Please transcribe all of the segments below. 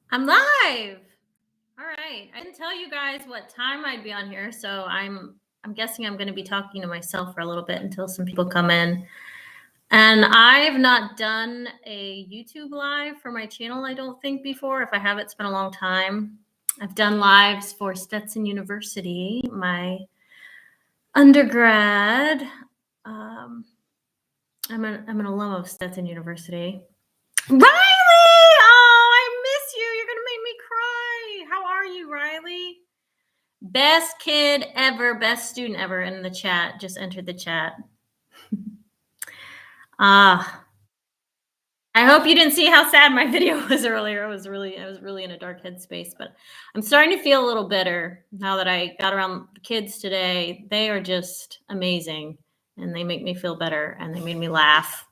I'm live. All right. I didn't tell you guys what time I'd be on here, so I'm guessing I'm going to be talking to myself for a little bit until some people come in. And I've not done a YouTube live for my channel, I don't think, before. If I have, it's been a long time. I've done lives for Stetson University, my undergrad. I'm an alum of Stetson University. Riley! Oh, I miss you. You're going to make me cry. How are you, Riley? Best kid ever, best student ever in the chat. Just entered the chat. I hope you didn't see how sad my video was earlier. I was really in a dark headspace, but I'm starting to feel a little better now that I got around the kids today. They are just amazing and they make me feel better and they made me laugh.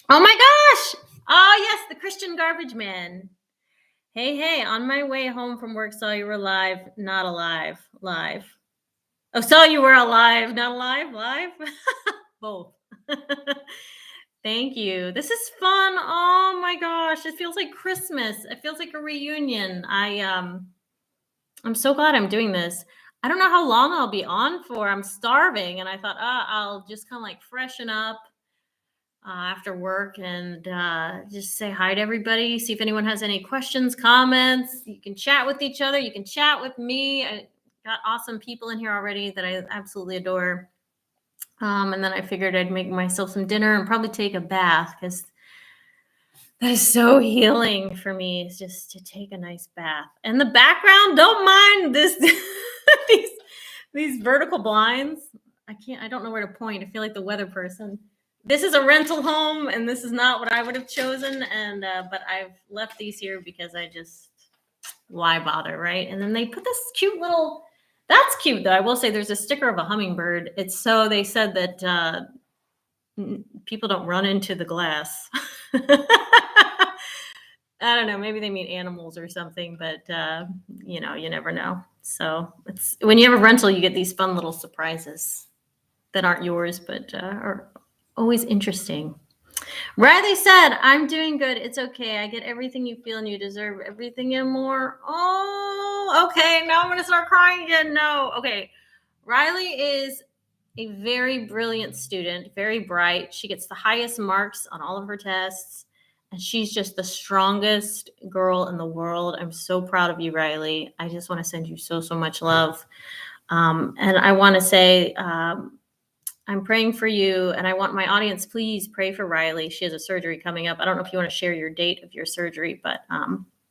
Oh my gosh! Oh yes, the Christian garbage man. Hey, on my way home from work, saw you were live, not alive, live. Oh, saw you were alive, not alive, live. Both. Thank you. This is fun. Oh my gosh, it feels like Christmas. It feels like a reunion. I'm so glad I'm doing this. I don't know how long I'll be on for. I'm starving, and I thought, I'll just kind of like freshen up after work and just say hi to everybody, see if anyone has any questions, comments. You can chat with each other. You can chat with me. I got awesome people in here already that I absolutely adore. And then I figured I'd make myself some dinner and probably take a bath because that is so healing for me, is just to take a nice bath. And the background, don't mind this these vertical blinds. I don't know where to point. I feel like the weather person. This is a rental home and this is not what I would have chosen. And but I've left these here because why bother, right? And then they put this cute little, that's cute though. I will say there's a sticker of a hummingbird. It's so they said that people don't run into the glass. I don't know, maybe they mean animals or something, but you never know. So it's when you have a rental, you get these fun little surprises that aren't yours, but are always interesting. Riley said, I'm doing good. It's okay. I get everything you feel and you deserve everything and more. Oh, okay. Now I'm going to start crying again. No. Okay. Riley is a very brilliant student, very bright. She gets the highest marks on all of her tests. And she's just the strongest girl in the world. I'm so proud of you, Riley. I just want to send you so much love. And I want to say, I'm praying for you, and I want my audience, please pray for Riley. She has a surgery coming up. I don't know if you want to share your date of your surgery, but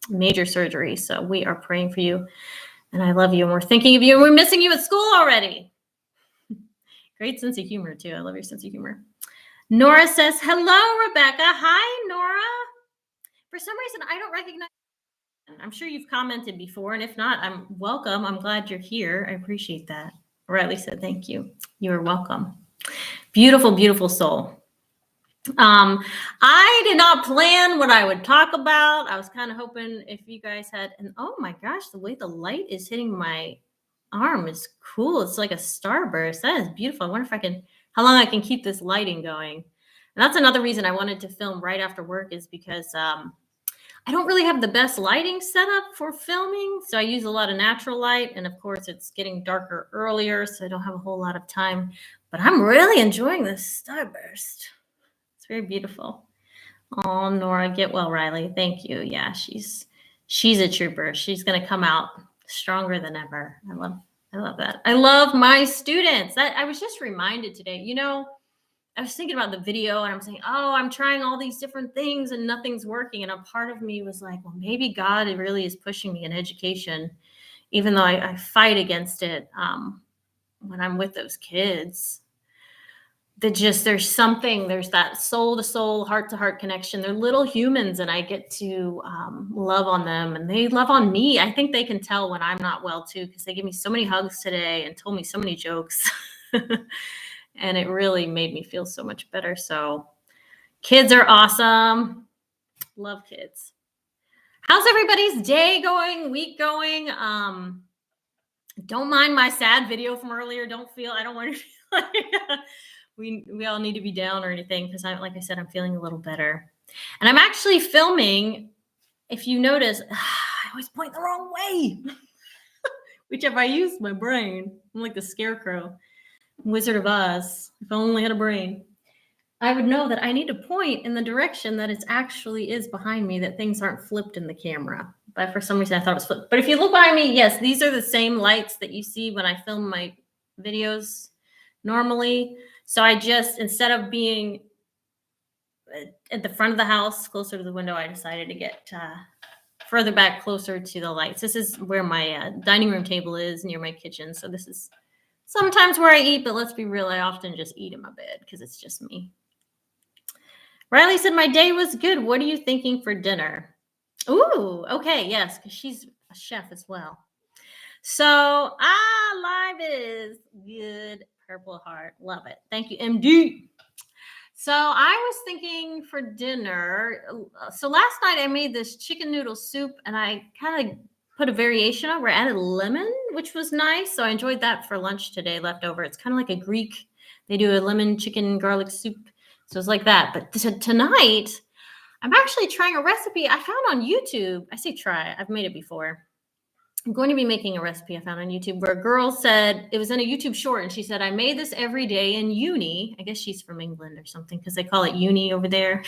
major surgery. So we are praying for you, and I love you, and we're thinking of you, and we're missing you at school already. Great sense of humor, too. I love your sense of humor. Nora says, hello, Rebecca. Hi, Nora. For some reason, I don't recognize. I'm sure you've commented before, and if not, I'm welcome. I'm glad you're here. I appreciate that. Riley said, thank you. You are welcome. Beautiful, beautiful soul. I did not plan what I would talk about. I was kind of hoping if you guys had, and oh my gosh, the way the light is hitting my arm is cool. It's like a starburst. That is beautiful. I wonder how long I can keep this lighting going. And that's another reason I wanted to film right after work, is because I don't really have the best lighting set up for filming. So I use a lot of natural light. And of course, it's getting darker earlier, so I don't have a whole lot of time. But I'm really enjoying this starburst. It's very beautiful. Oh, Nora, get well, Riley. Thank you. Yeah, she's a trooper. She's going to come out stronger than ever. I love that. I love my students. I was just reminded today, I was thinking about the video and I'm saying, I'm trying all these different things and nothing's working. And a part of me was like, well, maybe God really is pushing me in education, even though I fight against it when I'm with those kids. There's that soul to soul, heart to heart connection. They're little humans and I get to love on them and they love on me. I think they can tell when I'm not well too, because they give me so many hugs today and told me so many jokes. And it really made me feel so much better. So kids are awesome. Love kids. How's everybody's day going, week going? Don't mind my sad video from earlier. I don't want to feel like we all need to be down or anything because like I said, I'm feeling a little better. And I'm actually filming. If you notice, I always point the wrong way. Which if I use my brain, I'm like the scarecrow, Wizard of Oz. If I only had a brain, I would know that I need to point in the direction that it actually is behind me, that things aren't flipped in the camera. But for some reason, I thought it was flipped. But if you look behind me, yes, these are the same lights that you see when I film my videos normally. So I just, instead of being at the front of the house, closer to the window, I decided to get further back, closer to the lights. This is where my dining room table is, near my kitchen. So this is sometimes where I eat, but let's be real, I often just eat in my bed because it's just me. Riley said, my day was good. What are you thinking for dinner? Ooh, okay, yes, because she's a chef as well. So, live is good. Purple heart. Love it. Thank you, MD. So I was thinking for dinner. So last night I made this chicken noodle soup and I kind of put a variation on where I added lemon, which was nice. So I enjoyed that for lunch today, leftover. It's kind of like a Greek. They do a lemon chicken garlic soup. So it's like that. But tonight, I'm actually trying a recipe I found on YouTube. I say try. I've made it before. I'm going to be making a recipe I found on YouTube where a girl said, it was in a YouTube short, and she said, I made this every day in uni. I guess she's from England or something because they call it uni over there.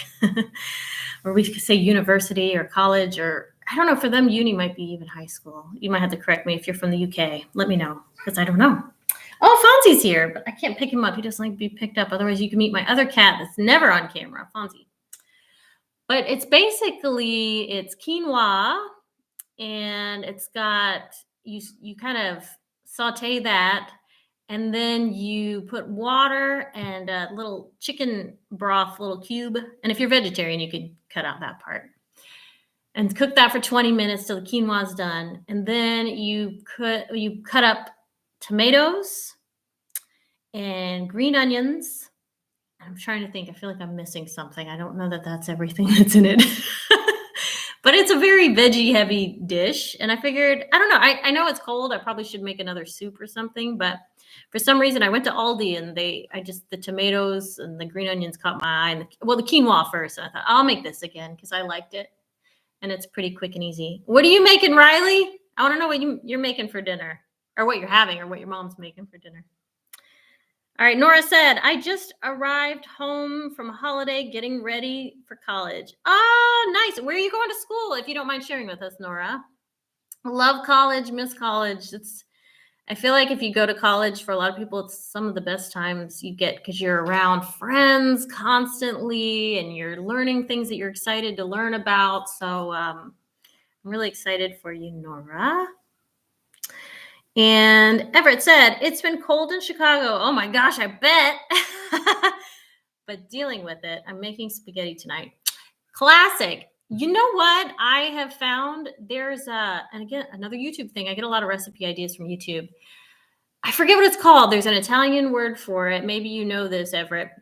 Or we could say university or college, or I don't know. For them, uni might be even high school. You might have to correct me if you're from the UK. Let me know because I don't know. Oh, Fonzie's here, but I can't pick him up. He doesn't like to be picked up. Otherwise, you can meet my other cat that's never on camera, Fonzie. But it's basically, it's quinoa. And it's got, you kind of saute that, and then you put water and a little chicken broth, little cube. And if you're vegetarian, you could cut out that part. And cook that for 20 minutes till the quinoa is done. And then you cut up tomatoes and green onions. I'm trying to think. I feel like I'm missing something. I don't know that that's everything that's in it. But it's a very veggie heavy dish. And I figured, I don't know. I know it's cold. I probably should make another soup or something. But for some reason, I went to Aldi and the tomatoes and the green onions caught my eye. And the quinoa first. And I thought, I'll make this again because I liked it. And it's pretty quick and easy. What are you making, Riley? I want to know what you're making for dinner, or what you're having, or what your mom's making for dinner. All right, Nora said, I just arrived home from a holiday getting ready for college. Oh, nice. Where are you going to school, if you don't mind sharing with us, Nora? Love college, miss college. I feel like if you go to college, for a lot of people, it's some of the best times you get because you're around friends constantly and you're learning things that you're excited to learn about. So I'm really excited for you, Nora. And Everett said, it's been cold in Chicago. Oh my gosh, I bet. But dealing with it, I'm making spaghetti tonight. Classic. You know what I have found? There's and again, another YouTube thing. I get a lot of recipe ideas from YouTube. I forget what it's called. There's an Italian word for it. Maybe you know this, Everett.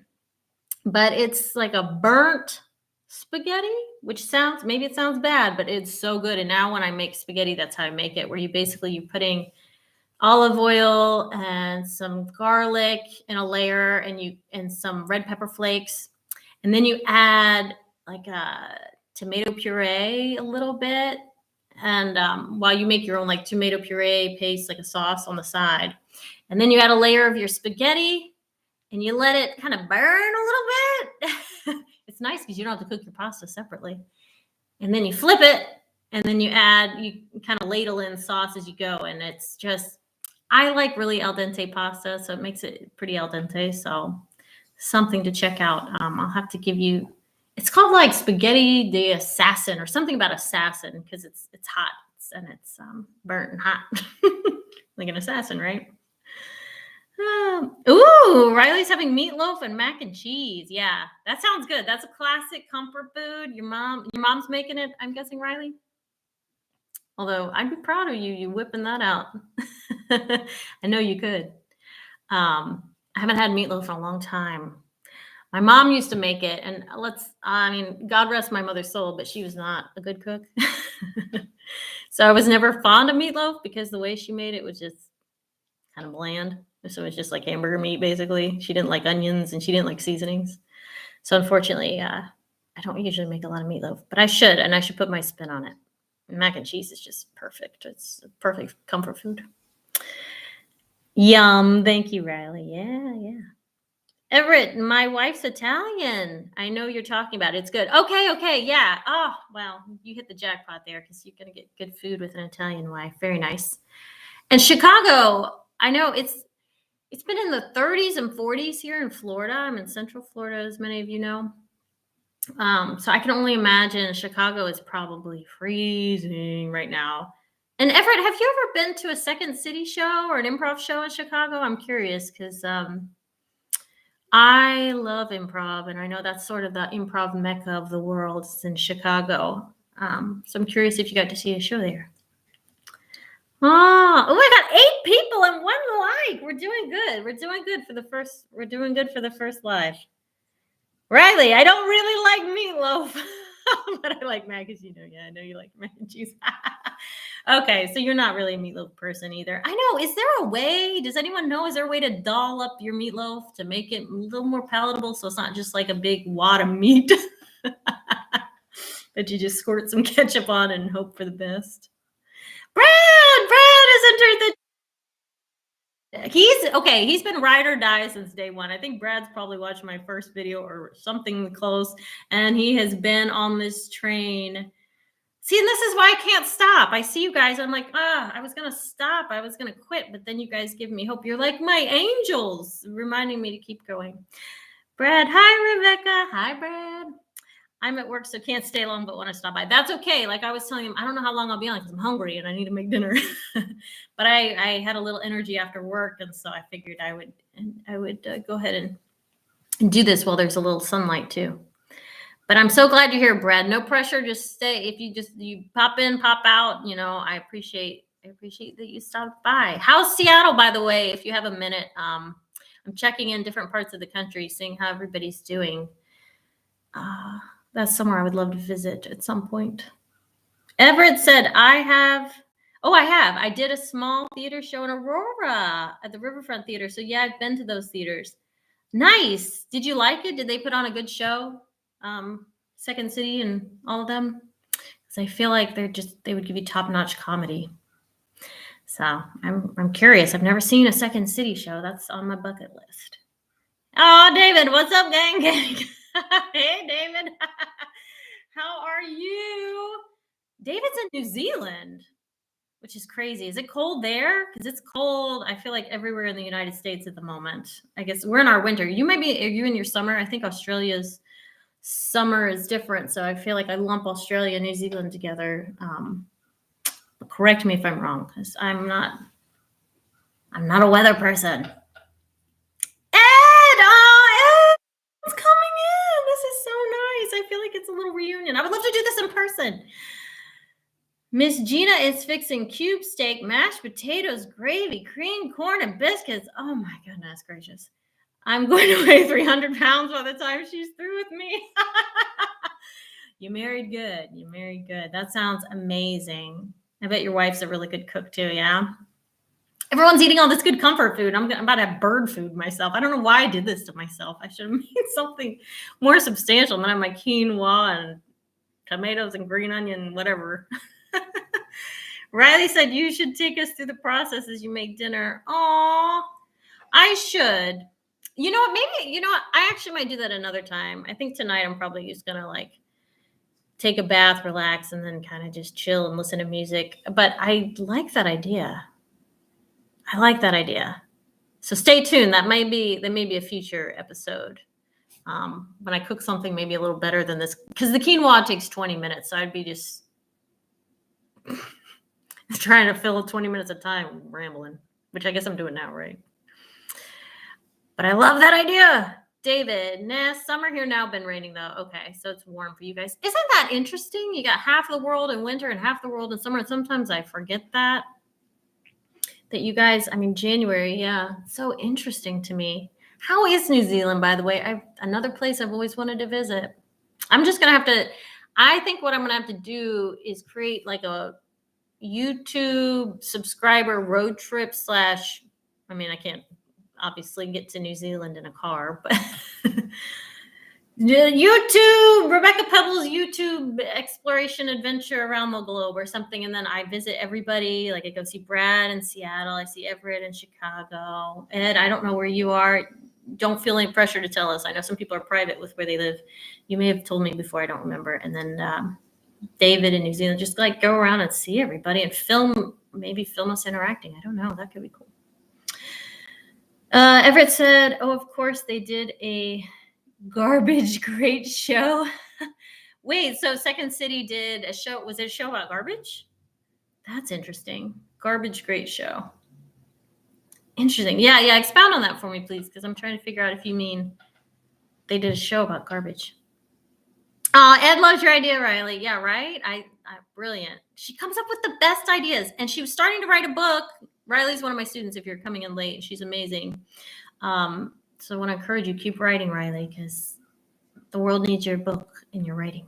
But it's like a burnt spaghetti, which maybe it sounds bad, but it's so good. And now when I make spaghetti, that's how I make it, where you're putting olive oil and some garlic in a layer, and some red pepper flakes. And then you add like a tomato puree a little bit. And while you make your own like tomato puree paste, like a sauce on the side. And then you add a layer of your spaghetti and you let it kind of burn a little bit. It's nice because you don't have to cook your pasta separately. And then you flip it, and then you kind of ladle in sauce as you go. And it's just, I like really al dente pasta, so it makes it pretty al dente. So something to check out. I'll have to give you, it's called like spaghetti de assassin or something about assassin because it's hot and it's burnt and hot. Like an assassin, right? Ooh, Riley's having meatloaf and mac and cheese. Yeah, that sounds good. That's a classic comfort food. Your mom's making it, I'm guessing, Riley? Although I'd be proud of you whipping that out. I know you could. I haven't had meatloaf for a long time. My mom used to make it, and God rest my mother's soul, but she was not a good cook. So I was never fond of meatloaf because the way she made it was just kind of bland. So it's just like hamburger meat, basically. She didn't like onions and she didn't like seasonings. So unfortunately, I don't usually make a lot of meatloaf, but I should, and I should put my spin on it. Mac and cheese is just perfect. It's a perfect comfort food. Yum. Thank you, Riley. Yeah. Everett, my wife's Italian. I know you're talking about it. It's good. Okay. Yeah. Oh, well, you hit the jackpot there because you're going to get good food with an Italian wife. Very nice. And Chicago, I know it's been in the 30s and 40s here in Florida. I'm in Central Florida, as many of you know. So I can only imagine Chicago is probably freezing right now. And Everett, have you ever been to a Second City show or an improv show in Chicago? I'm curious because I love improv, and I know that's sort of the improv mecca of the world. It's in Chicago. So I'm curious if you got to see a show there. Oh, I got 8 people and 1 like. We're doing good. We're doing good for the first live. Riley, I don't really like meatloaf, but I like mac and cheese. Yeah, I know you like mac and cheese. Okay, so you're not really a meatloaf person either. I know. Is there a way? Does anyone know? Is there a way to doll up your meatloaf to make it a little more palatable so it's not just like a big wad of meat that you just squirt some ketchup on and hope for the best? Brad has entered the. He's been ride or die since day one. I think Brad's probably watched my first video or something close, and he has been on this train. See, and this is why I can't stop. I see you guys. I'm like, I was going to stop. I was going to quit, but then you guys give me hope. You're like my angels, reminding me to keep going. Brad, hi, Rebecca. Hi, Brad. I'm at work, so can't stay long, but want to stop by. That's okay. Like I was telling him, I don't know how long I'll be on because I'm hungry and I need to make dinner. But I had a little energy after work, and so I figured I would go ahead and do this while there's a little sunlight too. But I'm so glad you're here, Brad. No pressure. Just stay. If you pop in, pop out. I appreciate that you stopped by. How's Seattle, by the way? If you have a minute, I'm checking in different parts of the country, seeing how everybody's doing. That's somewhere I would love to visit at some point. Everett said, I have. I did a small theater show in Aurora at the Riverfront Theater. So yeah, I've been to those theaters. Nice. Did you like it? Did they put on a good show? Second City and all of them? Because I feel like they would give you top-notch comedy. So I'm curious. I've never seen a Second City show. That's on my bucket list. Oh, David, what's up, gang? Hey, David. How are you? David's in New Zealand, which is crazy. Is it cold there? Because it's cold, I feel like, everywhere in the United States at the moment. I guess we're in our winter. Are you in your summer? I think Australia's summer is different. So I feel like I lump Australia and New Zealand together. Correct me if I'm wrong, because I'm not a weather person. It's coming in. This is so nice. I feel like it's a little reunion. I would love to do this in person. Miss Gina is fixing cube steak, mashed potatoes, gravy, cream, corn, and biscuits. Oh my goodness gracious. I'm going to weigh 300 pounds by the time she's through with me. You married good. That sounds amazing. I bet your wife's a really good cook too, yeah? Everyone's eating all this good comfort food. I'm about to have bird food myself. I don't know why I did this to myself. I should have made something more substantial than I have my quinoa and tomatoes and green onion, whatever. Riley said you should take us through the process as you make dinner. Aw, I should. You know what? Maybe, I actually might do that another time. I think tonight I'm probably just going to take a bath, relax, and then kind of just chill and listen to music. But I like that idea. So stay tuned. That may be a future episode. When I cook something maybe a little better than this, because the quinoa takes 20 minutes. So I'd be just trying to fill 20 minutes of time rambling, which I guess I'm doing now, right? But I love that idea. David, summer here now, been raining though. Okay, so it's warm for you guys. Isn't that interesting? You got half the world in winter and half the world in summer. And sometimes I forget that you guys, January, yeah. So interesting to me. How is New Zealand, by the way? Another place I've always wanted to visit. I'm just going to have to, I think what I'm going to have to do is create a YouTube subscriber road trip / I can't obviously get to New Zealand in a car, but YouTube, Rebecca Pebble's YouTube exploration adventure around the globe or something. And then I visit everybody. Like I go see Brad in Seattle. I see Everett in Chicago. Ed, I don't know where you are. Don't feel any pressure to tell us. I know some people are private with where they live. You may have told me before. I don't remember. And then David in New Zealand, just like go around and see everybody and maybe film us interacting. I don't know. That could be cool. Everett said, oh, of course they did a garbage great show. Wait, so Second City did a show. Was it a show about garbage? That's interesting. Garbage great show. Interesting. Yeah. Expound on that for me, please, because I'm trying to figure out if you mean they did a show about garbage. Ed loves your idea, Riley. Yeah, right? I brilliant. She comes up with the best ideas. And she was starting to write a book. Riley's one of my students if you're coming in late. She's amazing. So I want to encourage you, keep writing, Riley, because the world needs your book and your writing.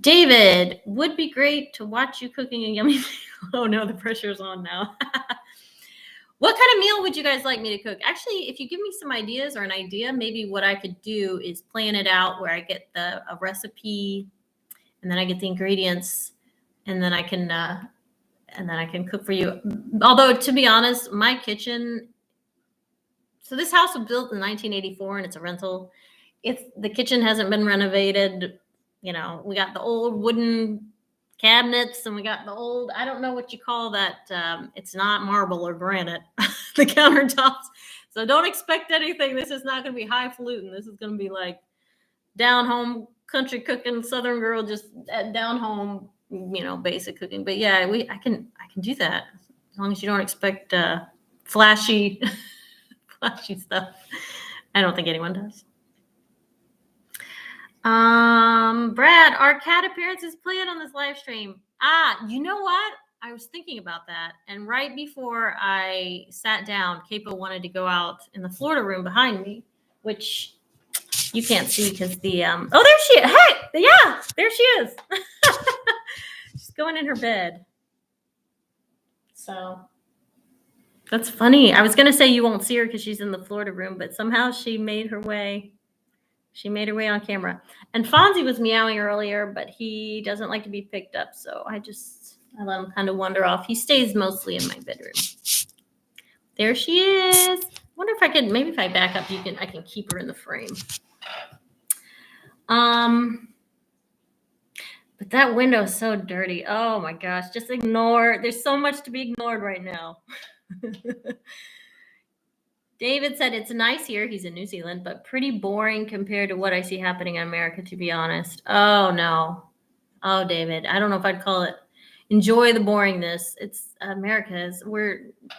David, would be great to watch you cooking a yummy meal. Oh no, the pressure's on now. What kind of meal would you guys like me to cook? Actually, if you give me some ideas or an idea, maybe what I could do is plan it out where I get a recipe and then I get the ingredients and then I can cook for you. Although to be honest, my kitchen, so this house was built in 1984 and it's a rental. The kitchen hasn't been renovated. We got the old wooden cabinets and we got the old, I don't know what you call that. It's not marble or granite, the countertops. So don't expect anything. This is not going to be highfalutin. This is going to be like down home country cooking, Southern girl, just down home, basic cooking. But yeah, I can do that as long as you don't expect flashy stuff. I don't think anyone does. Brad, our cat appearances planned on this live stream. You know what? I was thinking about that. And right before I sat down, Capo wanted to go out in the Florida room behind me, which you can't see because the, oh, there she is. Hey, yeah, there she is. She's going in her bed. So that's funny. I was going to say you won't see her because she's in the Florida room, but somehow she made her way. She made her way on camera. And Fonzie was meowing earlier, but he doesn't like to be picked up. So I let him kind of wander off. He stays mostly in my bedroom. There she is. I wonder if I could, maybe if I back up, I can keep her in the frame. But that window is so dirty. Oh my gosh, just ignore. There's so much to be ignored right now. David said it's nice here. He's in New Zealand, but pretty boring compared to what I see happening in America, to be honest. Oh, no. Oh, David, I don't know if I'd call it enjoy the boringness. It's America's.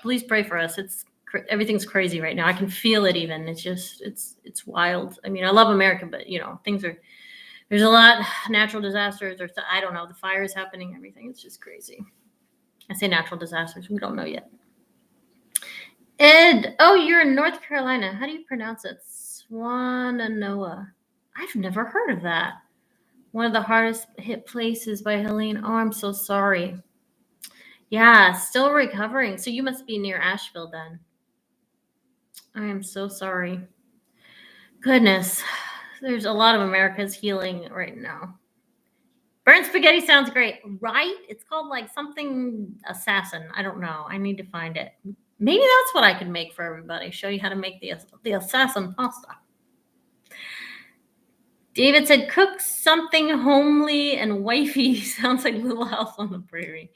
Please pray for us. Everything's crazy right now. I can feel it even. It's just, it's wild. I mean, I love America, but there's a lot natural disasters or I don't know. The fires happening, everything. It's just crazy. I say natural disasters. We don't know yet. Ed, oh, you're in North Carolina. How do you pronounce it? Swananoa. I've never heard of that. One of the hardest hit places by Helene. Oh, I'm so sorry. Yeah, still recovering. So you must be near Asheville then. I am so sorry. Goodness. There's a lot of America's healing right now. Burnt spaghetti sounds great, right? It's called like something assassin. I don't know. I need to find it. Maybe that's what I could make for everybody. Show you how to make the assassin pasta. David said, cook something homely and wifey. Sounds like Little House on the Prairie.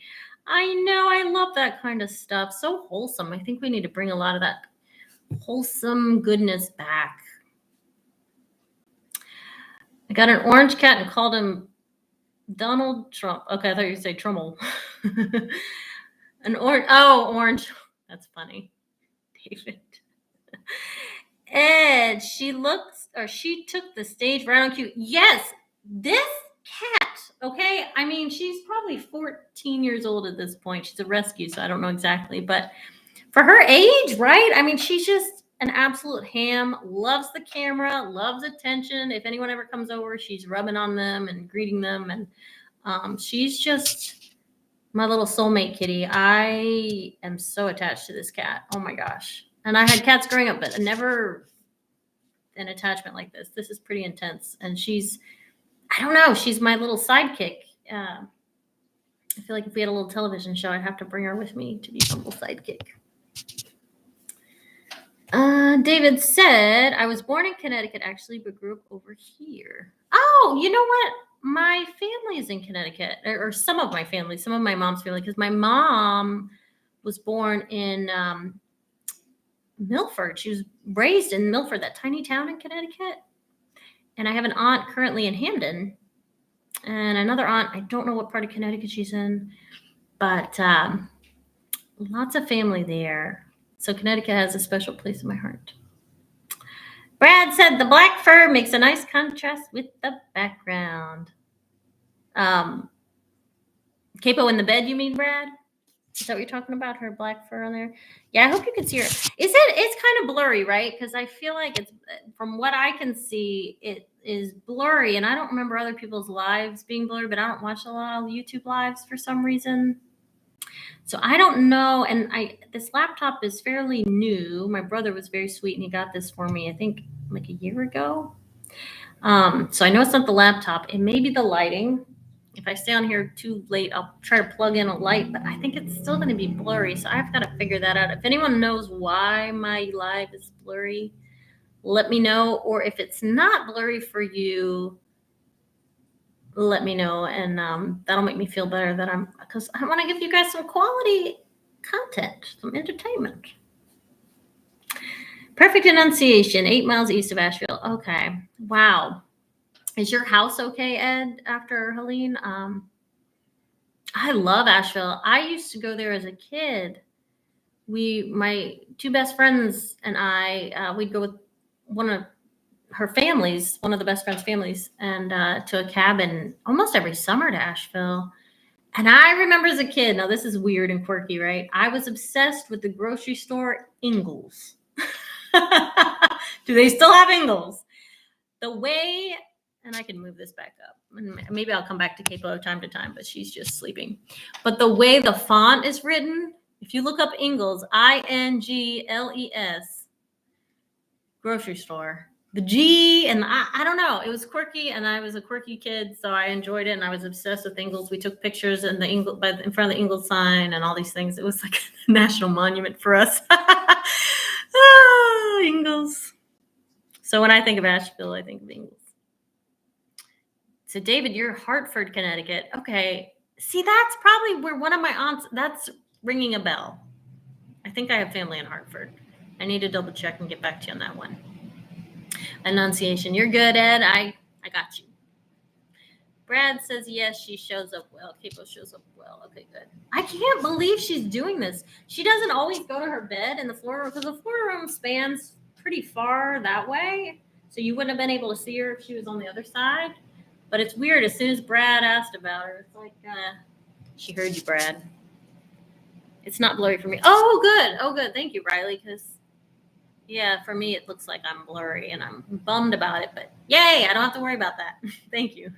I know. I love that kind of stuff. So wholesome. I think we need to bring a lot of that wholesome goodness back. I got an orange cat and called him Donald Trump. Okay, I thought you'd say Trummel. Orange. That's funny. David. Ed, she took the stage right on cue. Yes, this cat, okay? I mean, she's probably 14 years old at this point. She's a rescue, so I don't know exactly. But for her age, right? I mean, she's just an absolute ham, loves the camera, loves attention. If anyone ever comes over, she's rubbing on them and greeting them. And she's just my little soulmate kitty. I am so attached to this cat. Oh my gosh. And I had cats growing up, but never an attachment like this. This is pretty intense. And she's, I don't know, she's my little sidekick. I feel like if we had a little television show, I'd have to bring her with me to be a little sidekick. David said, I was born in Connecticut, actually, but grew up over here. Oh, you know what? My family is in Connecticut, or some of my family, some of my mom's family, because my mom was born in Milford. She was raised in Milford, that tiny town in Connecticut. And I have an aunt currently in Hamden, and another aunt, I don't know what part of Connecticut she's in, but lots of family there. So Connecticut has a special place in my heart. Brad said the black fur makes a nice contrast with the background. Capo in the bed, you mean, Brad? Is that what you're talking about? Her black fur on there? Yeah, I hope you can see her. It's kind of blurry, right? Because I feel like it's, from what I can see, it is blurry. And I don't remember other people's lives being blurry, but I don't watch a lot of YouTube lives for some reason. So I don't know. And this laptop is fairly new. My brother was very sweet and he got this for me, I think like a year ago. So I know it's not the laptop. It may be the lighting. If I stay on here too late, I'll try to plug in a light, but I think it's still going to be blurry. So I've got to figure that out. If anyone knows why my live is blurry, let me know. Or if it's not blurry for you, let me know. And that'll make me feel better that because I want to give you guys some quality content, some entertainment. Perfect enunciation, 8 miles east of Asheville. Okay. Wow. Is your house okay, Ed, after Helene? I love Asheville. I used to go there as a kid. My two best friends and I, we'd go with one of her families, one of the best friends' families, and to a cabin almost every summer to Asheville. And I remember as a kid, now this is weird and quirky, right? I was obsessed with the grocery store Ingles. Do they still have Ingles? The way, and I can move this back up. Maybe I'll come back to Capo time to time, but she's just sleeping. But the way the font is written, if you look up Ingles, Ingles, grocery store, the G, and I don't know. It was quirky, and I was a quirky kid, so I enjoyed it, and I was obsessed with Ingles. We took pictures in in front of the Ingles sign and all these things. It was like a national monument for us. Ingles. So when I think of Asheville, I think of Ingles. So David, you're Hartford, Connecticut. Okay. See, that's probably where one of my aunts, that's ringing a bell. I think I have family in Hartford. I need to double check and get back to you on that one. Enunciation. You're good, Ed. I got you. Brad says, yes, she shows up well. Capo shows up well. Okay, good. I can't believe she's doing this. She doesn't always go to her bed in the floor room because the floor room spans pretty far that way. So you wouldn't have been able to see her if she was on the other side. But it's weird. As soon as Brad asked about her, it's like, she heard you, Brad. It's not blurry for me. Oh, good. Oh, good. Thank you, Riley. Because, yeah, for me, it looks like I'm blurry and I'm bummed about it. But yay, I don't have to worry about that. Thank you.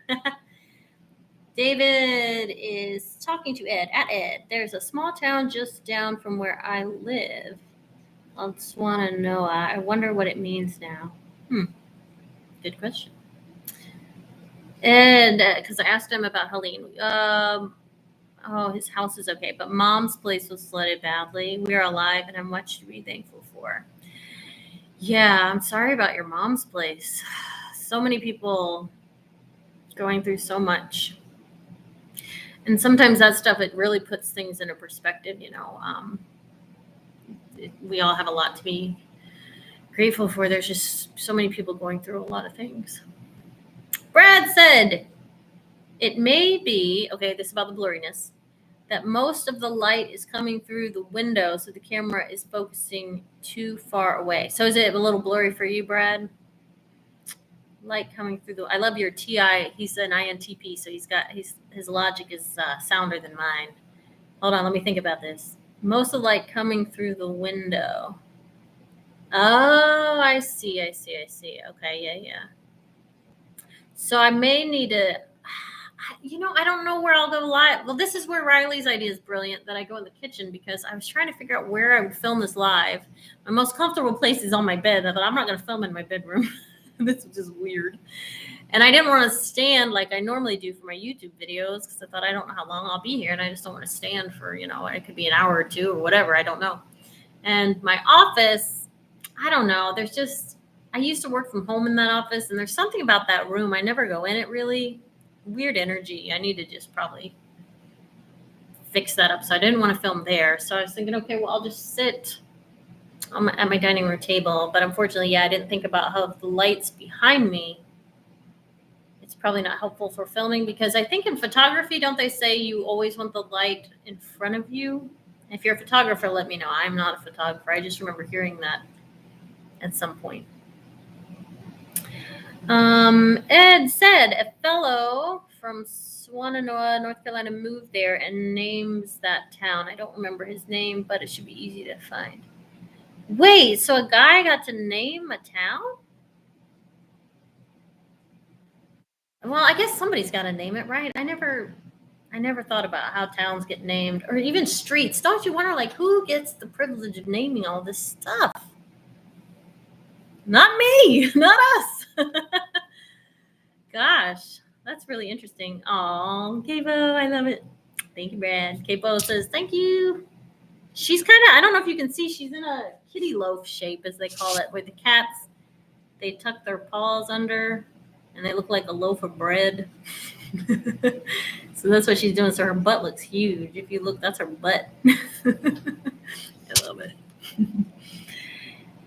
David is talking to Ed. At Ed, there's a small town just down from where I live. I just want to know. I wonder what it means now. Good question. And because I asked him about Helene. His house is okay, but Mom's place was flooded badly. We are alive, and I'm much to be thankful for. Yeah, I'm sorry about your mom's place. So many people going through so much. And sometimes that stuff, it really puts things into perspective, you know. We all have a lot to be grateful for. There's just so many people going through a lot of things. Brad said, it may be, okay, this is about the blurriness, that most of the light is coming through the window, so the camera is focusing too far away. So is it a little blurry for you, Brad? Light coming through I love your TI. He's an INTP, so his logic is sounder than mine. Hold on, let me think about this. Most of the light coming through the window. Oh, I see. Okay, yeah. So I may need to, I don't know where I'll go live. Well, this is where Riley's idea is brilliant, that I go in the kitchen, because I was trying to figure out where I would film this live. My most comfortable place is on my bed. I thought, I'm not going to film in my bedroom. This is just weird. And I didn't want to stand like I normally do for my YouTube videos, because I thought, I don't know how long I'll be here, and I just don't want to stand for, it could be an hour or two or whatever. I don't know. And my office, I don't know. I used to work from home in that office, and there's something about that room. I never go in it really. Weird energy. I need to just probably fix that up. So I didn't want to film there. So I was thinking, okay, well, I'll just sit at my dining room table. But unfortunately, I didn't think about how the light's behind me. It's probably not helpful for filming, because I think in photography, don't they say you always want the light in front of you? If you're a photographer, let me know. I'm not a photographer. I just remember hearing that at some point. Ed said a fellow from Swannanoa, North Carolina, moved there and names that town. I don't remember his name, but it should be easy to find. Wait, so a guy got to name a town? Well, I guess somebody's got to name it, right? I never thought about how towns get named, or even streets. Don't you wonder, like, who gets the privilege of naming all this stuff? Not me, not us. Gosh, that's really interesting. Oh, Kabo, I love it. Thank you, Brad. Kabo says, thank you. She's kind of, I don't know if you can see, she's in a kitty loaf shape, as they call it, where the cats, they tuck their paws under and they look like a loaf of bread. So that's what she's doing. So her butt looks huge. If you look, that's her butt. I love it.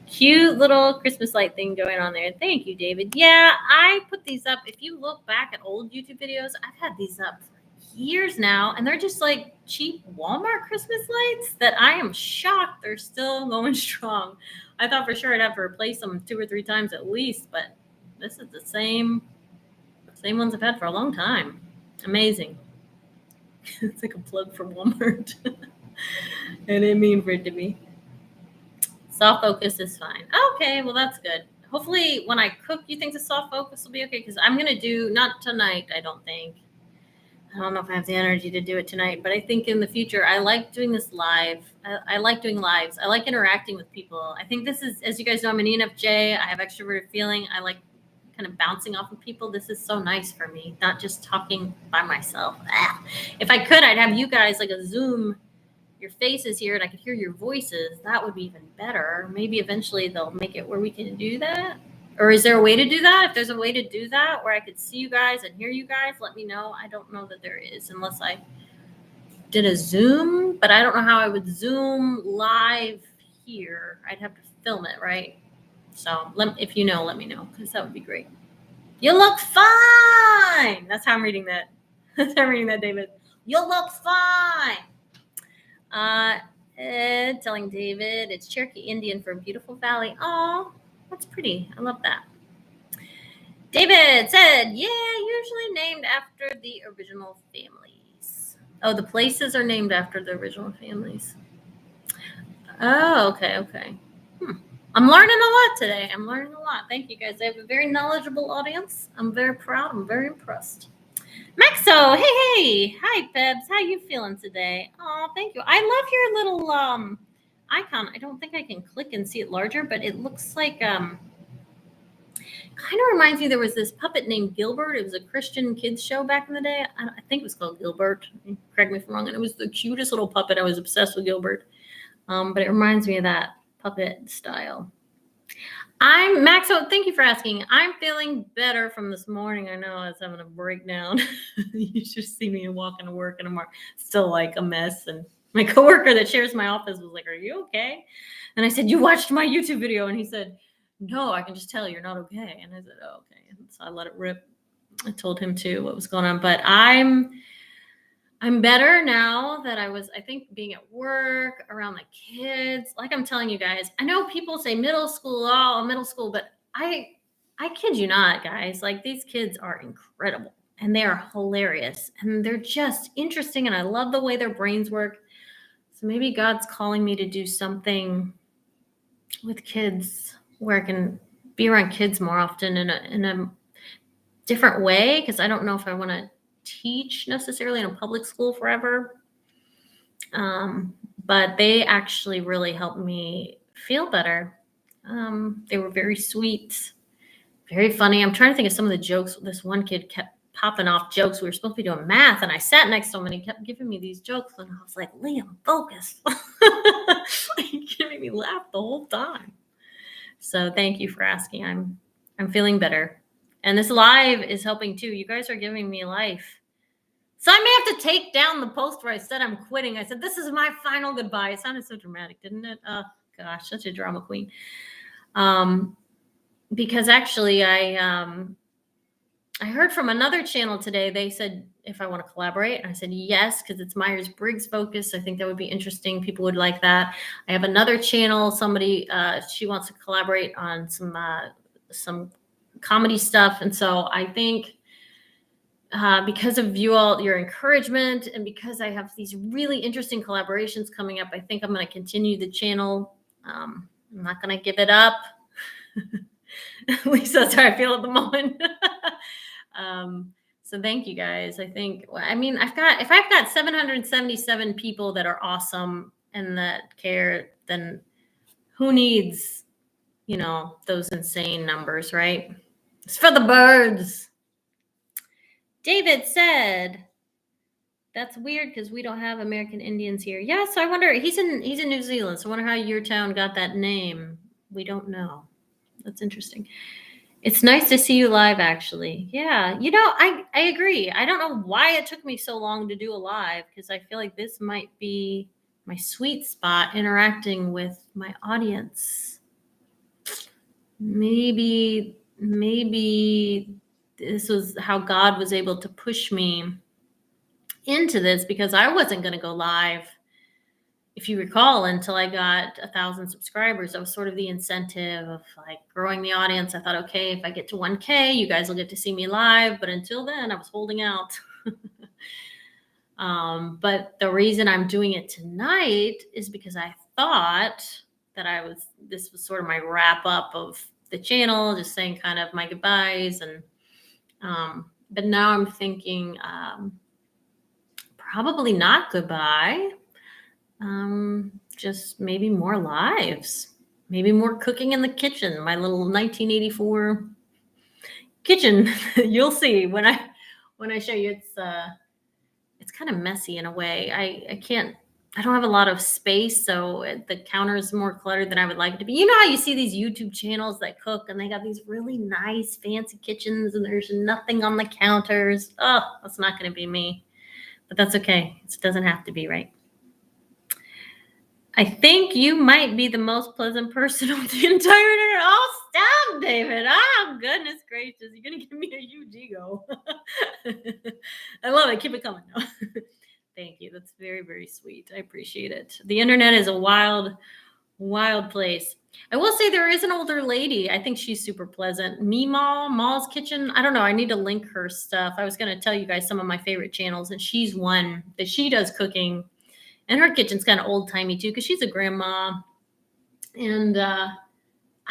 Cute little Christmas light thing going on there. Thank you, David. Yeah, I put these up. If you look back at old YouTube videos, I've had these up for years now, and they're just like cheap Walmart Christmas lights that I am shocked they're still going strong. I thought for sure I'd have to replace them 2 or 3 times at least, but this is the same ones I've had for a long time. Amazing. It's like a plug for Walmart. I didn't mean for it to be. Soft focus is fine. Okay, well, that's good. Hopefully when I cook, you think the soft focus will be okay? Because I'm going to do, not tonight, I don't think. I don't know if I have the energy to do it tonight, but I think in the future, I like doing this live. I like doing lives. I like interacting with people. I think this is, as you guys know, I'm an ENFJ. I have extroverted feeling. I like kind of bouncing off of people. This is so nice for me, not just talking by myself. If I could, I'd have you guys like a Zoom, your faces here, and I could hear your voices. That would be even better. Maybe eventually they'll make it where we can do that. Or is there a way to do that? If there's a way to do that where I could see you guys and hear you guys, let me know. I don't know that there is, unless I did a Zoom, but I don't know how I would Zoom live here. I'd have to film it, right? So if you know, let me know, because that would be great. You look fine. That's how I'm reading that. That's how I'm reading that, David. You look fine. Ed telling David it's Cherokee Indian for Beautiful Valley. Oh, that's pretty. I love that. David said, yeah, usually named after the original families. Oh, the places are named after the original families. Oh, okay. I'm learning a lot today. I'm learning a lot. Thank you, guys. I have a very knowledgeable audience. I'm very proud. I'm very impressed. Maxo, hey. Hi, Pebs. How you feeling today? Oh, thank you. I love your little icon. I don't think I can click and see it larger, but it looks like kind of reminds me, there was this puppet named Gilbert. It was a Christian kids show back in the day. I think it was called Gilbert. Correct me if I'm wrong. And it was the cutest little puppet. I was obsessed with Gilbert. But it reminds me of that puppet style. I'm Maxo. Thank you for asking. I'm feeling better from this morning. I know I was having a breakdown. You should see me walking to work, and I'm still like a mess. And my coworker that shares my office was like, "Are you okay?" And I said, "You watched my YouTube video," and he said, "No, I can just tell you're not okay." And I said, "Oh, okay." And so I let it rip. I told him too what was going on, but I'm better now that I think being at work around the kids. Like I'm telling you guys, I know people say middle school, but I kid you not, guys. Like these kids are incredible and they are hilarious and they're just interesting. And I love the way their brains work. So maybe God's calling me to do something with kids where I can be around kids more often in a different way. Cause I don't know if I want to teach necessarily in a public school forever. But they actually really helped me feel better. They were very sweet, very funny. I'm trying to think of some of the jokes. This one kid kept popping off jokes. We were supposed to be doing math, and I sat next to him, and he kept giving me these jokes, and I was like, Liam, focus. You're making me laugh the whole time. So thank you for asking. I'm feeling better. And this live is helping too. You guys are giving me life. So I may have to take down the post where I said I'm quitting. I said, this is my final goodbye. It sounded so dramatic, didn't it? Oh, gosh, such a drama queen. Because actually I heard from another channel today. They said if I want to collaborate. And I said, yes, because it's Myers-Briggs focused. I think that would be interesting. People would like that. I have another channel. Somebody, she wants to collaborate on some comedy stuff. And so I think because of your encouragement, and because I have these really interesting collaborations coming up, I think I'm going to continue the channel. I'm not going to give it up. At least that's how I feel at the moment. So thank you guys. I've got 777 people that are awesome and that care, then who needs, those insane numbers, right? It's for the birds. David said, that's weird because we don't have American Indians here. Yeah, so I wonder, he's in New Zealand, so I wonder how your town got that name. We don't know. That's interesting. It's nice to see you live, actually. Yeah, I agree. I don't know why it took me so long to do a live, because I feel like this might be my sweet spot, interacting with my audience. Maybe this was how God was able to push me into this, because I wasn't going to go live, if you recall, until I got 1,000 subscribers. That was sort of the incentive of like growing the audience. I thought, okay, if I get to 1K, you guys will get to see me live. But until then, I was holding out. But the reason I'm doing it tonight is because I thought that this was sort of my wrap up of the channel, just saying kind of my goodbyes. And but now I'm thinking probably not goodbye. Just maybe more lives, maybe more cooking in the kitchen, my little 1984 kitchen. You'll see when I show you. It's kind of messy in a way. I don't have a lot of space, so the counter is more cluttered than I would like it to be. You know how you see these YouTube channels that cook and they got these really nice fancy kitchens and there's nothing on the counters? Oh, that's not going to be me, but that's okay. It doesn't have to be, right? I think you might be the most pleasant person on the entire internet. Oh, stop, David. Oh, goodness gracious. You're going to give me a huge ego. I love it. Keep it coming. No. Thank you. That's very, very sweet. I appreciate it. The internet is a wild, wild place. I will say there is an older lady. I think she's super pleasant. Ma's Kitchen. I don't know. I need to link her stuff. I was going to tell you guys some of my favorite channels, and she's one that she does cooking. And her kitchen's kind of old-timey too, because she's a grandma. And I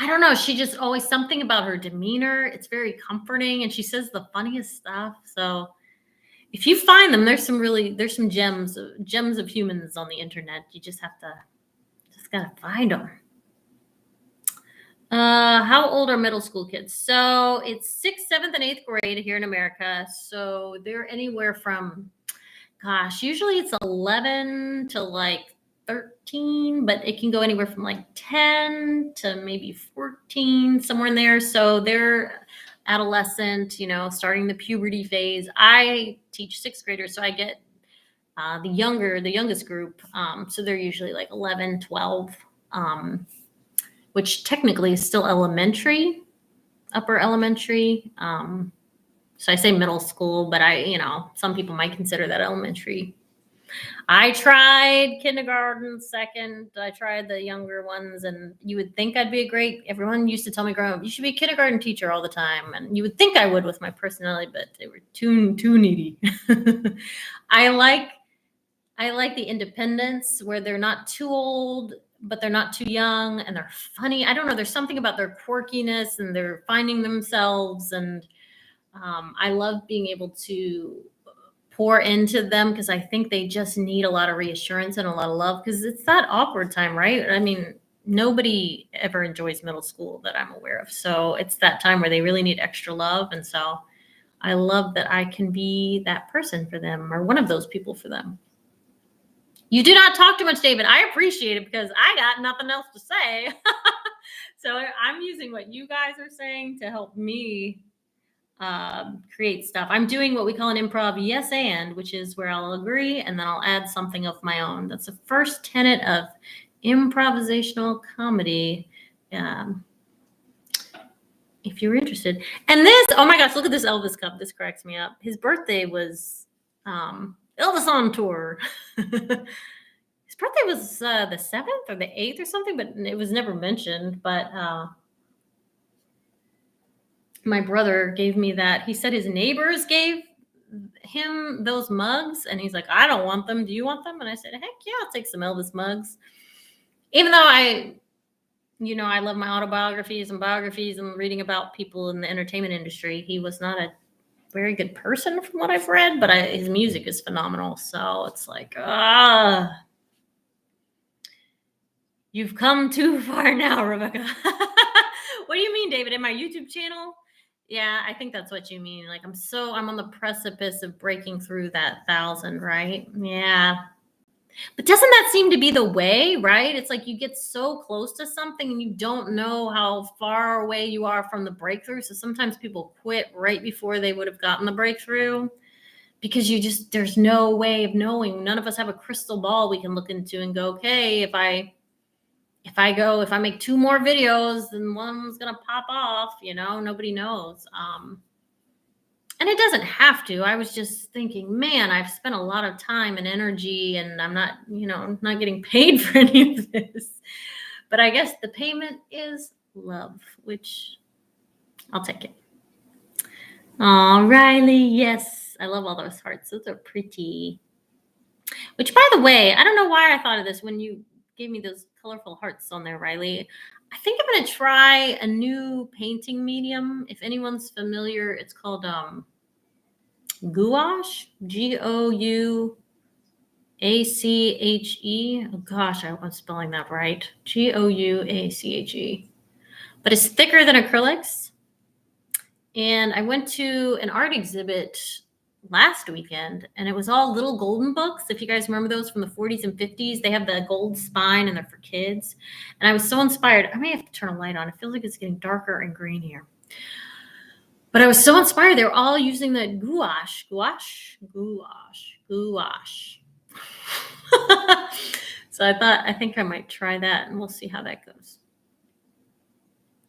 don't know, she just always, something about her demeanor, it's very comforting, and she says the funniest stuff. So if you find them, there's some gems of humans on the internet. You just gotta find them. How old are middle school kids? So it's 6th, 7th, and 8th grade here in America. So they're anywhere from, gosh, usually it's 11 to like 13, but it can go anywhere from like 10 to maybe 14, somewhere in there. So they're adolescent, starting the puberty phase. I teach 6th graders, so I get the youngest group. So they're usually like 11, 12, which technically is still elementary, upper elementary. So I say middle school, but some people might consider that elementary. I tried kindergarten, second. I tried the younger ones, and you would think I'd be everyone used to tell me growing up, you should be a kindergarten teacher all the time. And you would think I would with my personality, but they were too needy. I like the independence where they're not too old, but they're not too young, and they're funny. I don't know. There's something about their quirkiness, and they're finding themselves. And I love being able to pour into them because I think they just need a lot of reassurance and a lot of love because it's that awkward time, right? I mean, nobody ever enjoys middle school that I'm aware of. So it's that time where they really need extra love. And so I love that I can be that person for them or one of those people for them. You do not talk too much, David. I appreciate it because I got nothing else to say. So I'm using what you guys are saying to help me create stuff. I'm doing what we call an improv yes and, which is where I'll agree and then I'll add something of my own. That's the first tenet of improvisational comedy. If you're interested. And this, oh my gosh, look at this Elvis cup. This cracks me up. His birthday was Elvis on tour. His birthday was the 7th or the 8th or something, but it was never mentioned. But my brother gave me that. He said his neighbors gave him those mugs, and he's like, I don't want them. Do you want them? And I said, heck yeah, I'll take some Elvis mugs. Even though I love my autobiographies and biographies and reading about people in the entertainment industry. He was not a very good person from what I've read, but his music is phenomenal. So it's like, you've come too far now, Rebecca. What do you mean, David? In my YouTube channel? Yeah, I think that's what you mean. Like, I'm on the precipice of breaking through that 1,000, right? Yeah. But doesn't that seem to be the way, right? It's like you get so close to something and you don't know how far away you are from the breakthrough. So sometimes people quit right before they would have gotten the breakthrough because there's no way of knowing. None of us have a crystal ball we can look into and go, okay, if I make 2 more videos, then one's going to pop off, nobody knows. And it doesn't have to. I was just thinking, man, I've spent a lot of time and energy and I'm not getting paid for any of this. But I guess the payment is love, which I'll take it. Oh, Riley, yes. I love all those hearts. Those are pretty. Which, by the way, I don't know why I thought of this when you gave me those colorful hearts on there, Riley. I think I'm going to try a new painting medium. If anyone's familiar, it's called gouache, Gouache. Oh gosh, I was spelling that right. Gouache. But it's thicker than acrylics. And I went to an art exhibit last weekend and it was all little golden books. If you guys remember those from the 40s and 50s, they have the gold spine and they're for kids. And I was so inspired. I may have to turn a light on. It feels like it's getting darker and green here. But I was so inspired. They were all using the gouache. So I think I might try that and we'll see how that goes.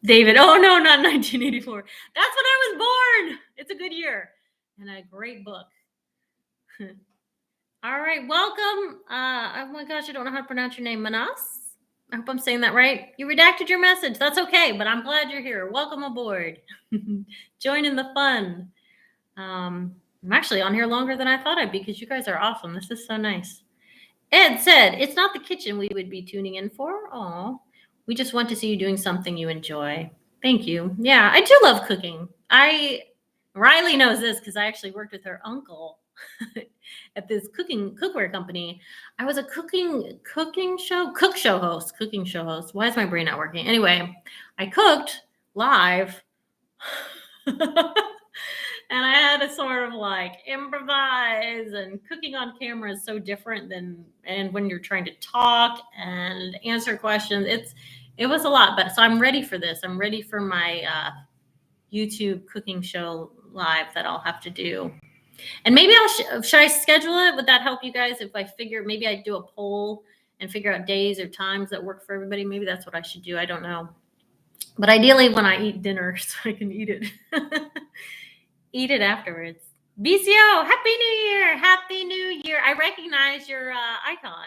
David, oh no, not 1984. That's when I was born. It's a good year and a great book. All right, welcome. Oh my gosh, I don't know how to pronounce your name. Manas? I hope I'm saying that right. You redacted your message. That's okay, but I'm glad you're here. Welcome aboard. Join in the fun. I'm actually on here longer than I thought I'd be because you guys are awesome. This is so nice. Ed said, it's not the kitchen we would be tuning in for. Oh, we just want to see you doing something you enjoy. Thank you. Yeah, I do love cooking. Riley knows this because I actually worked with her uncle at this cookware company. I was a cooking show host. Why is my brain not working? Anyway, I cooked live. And I had to sort of like improvise, and cooking on camera is so different and when you're trying to talk and answer questions, it was a lot, but so I'm ready for this. I'm ready for my YouTube cooking show live that I'll have to do. And maybe should I schedule it? Would that help you guys if I figure maybe I do a poll and figure out days or times that work for everybody? Maybe that's what I should do. I don't know. But ideally when I eat dinner so I can eat it. Eat it afterwards. BCO, Happy New Year. Happy New Year. I recognize your icon.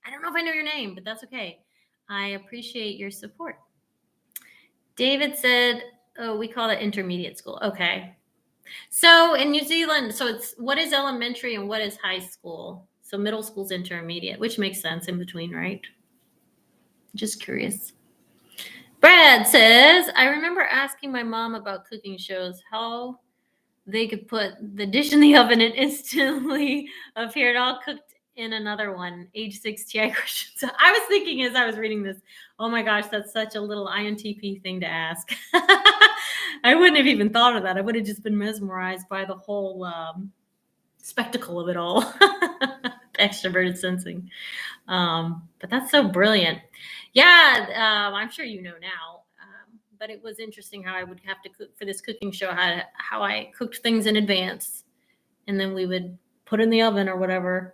I don't know if I know your name, but that's okay. I appreciate your support. David said, oh, we call it intermediate school. Okay. So in New Zealand, what is elementary and what is high school? So middle school's intermediate, which makes sense in between, right? Just curious. Brad says, I remember asking my mom about cooking shows. How they could put the dish in the oven and instantly appear it all cooked in another one. Age 6 TI question. So I was thinking as I was reading this, oh my gosh, that's such a little INTP thing to ask. I wouldn't have even thought of that. I would have just been mesmerized by the whole spectacle of it all. Extroverted sensing. But that's so brilliant. Yeah, I'm sure you know now. But it was interesting how I would have to cook for this cooking show, how I cooked things in advance. And then we would put in the oven or whatever.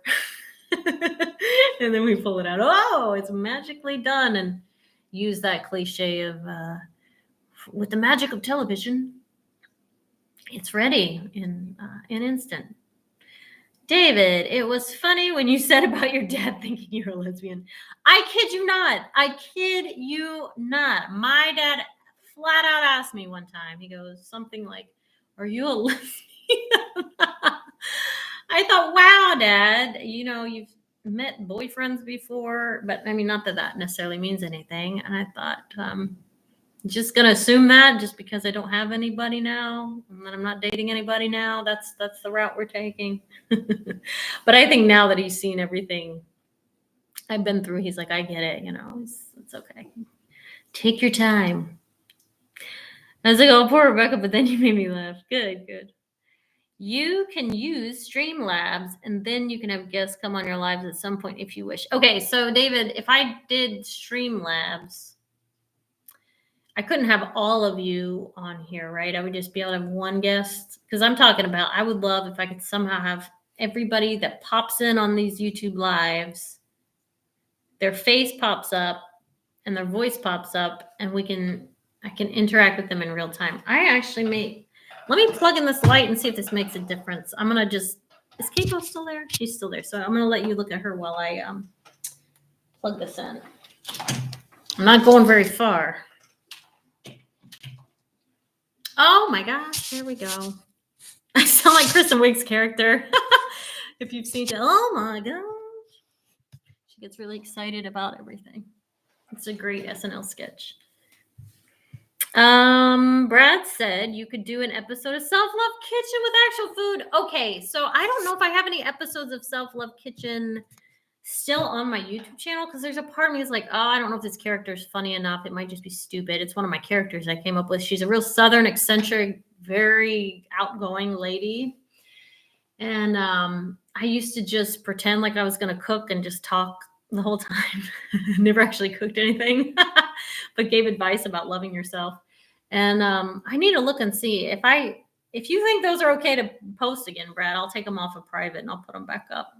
And then we pull it out. Oh, it's magically done. And use that cliche of with the magic of television, it's ready in an instant. David, it was funny when you said about your dad thinking you're a lesbian. I kid you not. I kid you not. My dad flat out asked me one time. He goes something like, "Are you a lesbian?" I thought, wow, Dad, you know, you've met boyfriends before, but I mean, not that that necessarily means anything. And I thought, just gonna assume that just because I don't have anybody now and that I'm not dating anybody now, that's the route we're taking. But I think now that he's seen everything I've been through, he's like, I get it, you know, it's okay. Take your time. I was like, oh, poor Rebecca, but then you made me laugh. Good. You can use Streamlabs, and then you can have guests come on your lives at some point if you wish. Okay, so David, if I did Streamlabs, I couldn't have all of you on here, right? I would just be able to have one guest. Because I'm talking about, I would love if I could somehow have everybody that pops in on these YouTube lives, their face pops up and their voice pops up, and I can interact with them in real time. I actually let me plug in this light and see if this makes a difference. I'm gonna is Keiko still there? She's still there. So I'm gonna let you look at her while I plug this in. I'm not going very far. Oh my gosh, there we go. I sound like Kristen Wiig's character. If you've seen it, oh my gosh. She gets really excited about everything. It's a great SNL sketch. Brad said you could do an episode of Self Love Kitchen with actual food. Okay, so I don't know if I have any episodes of Self Love Kitchen still on my YouTube channel, because there's a part of me is like, oh, I don't know if this character is funny enough. It might just be stupid. It's one of my characters I came up with. She's a real Southern, eccentric, very outgoing lady. And I used to just pretend like I was going to cook and just talk the whole time. Never actually cooked anything, but gave advice about loving yourself. And I need to look and see if you think those are okay to post again, Brad, I'll take them off of private and I'll put them back up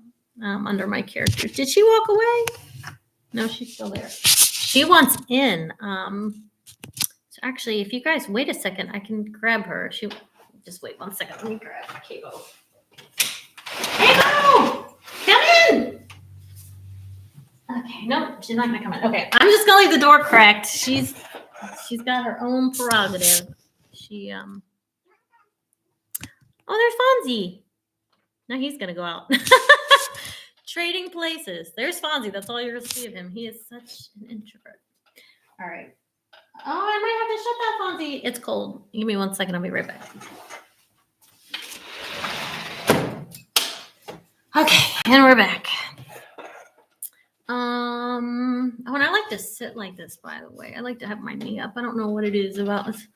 under my characters. Did she walk away? No, she's still there. She wants in. So actually, if you guys wait a second, I can grab her. Just wait 1 second. Let me grab Kabo. Kabo! Come in! Okay, no, she's not gonna come in. Okay, I'm just gonna leave the door cracked. She's got her own prerogative. Oh, there's Fonzie. Now he's gonna go out. Trading places. There's Fonzie. That's all you're gonna see of him. He is such an introvert. All right. Oh, I might have to shut that, Fonzie. It's cold. Give me 1 second. I'll be right back. Okay, and we're back. When I like to sit like this, by the way, I like to have my knee up. I don't know what it is about this.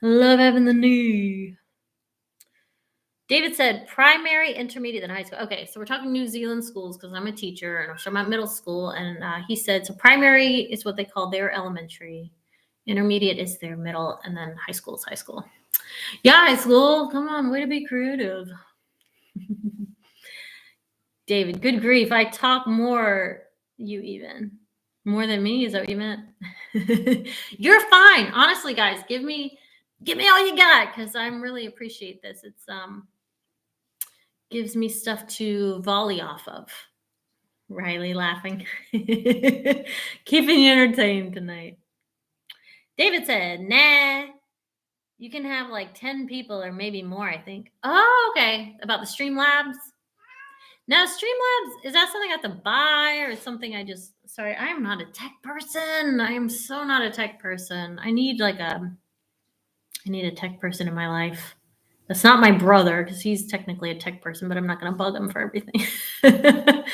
I love having the knee. David said primary, intermediate, and high school. Okay, so we're talking New Zealand schools because I'm a teacher and I'm at middle school. And he said, so primary is what they call their elementary. Intermediate is their middle, and then high school is high school. Yeah, high school. Come on, way to be creative. David, good grief. I talk more, more than me. Is that what you meant? You're fine. Honestly, guys, give me all you got, because I really appreciate this. It's gives me stuff to volley off of. Riley laughing. Keeping you entertained tonight. David said, nah, you can have like 10 people or maybe more, I think. Oh, okay. About the Streamlabs. Now, Streamlabs, is that something I have to buy, or is something sorry, I am not a tech person. I am so not a tech person. I need a tech person in my life. That's not my brother because he's technically a tech person, but I'm not going to bug him for everything.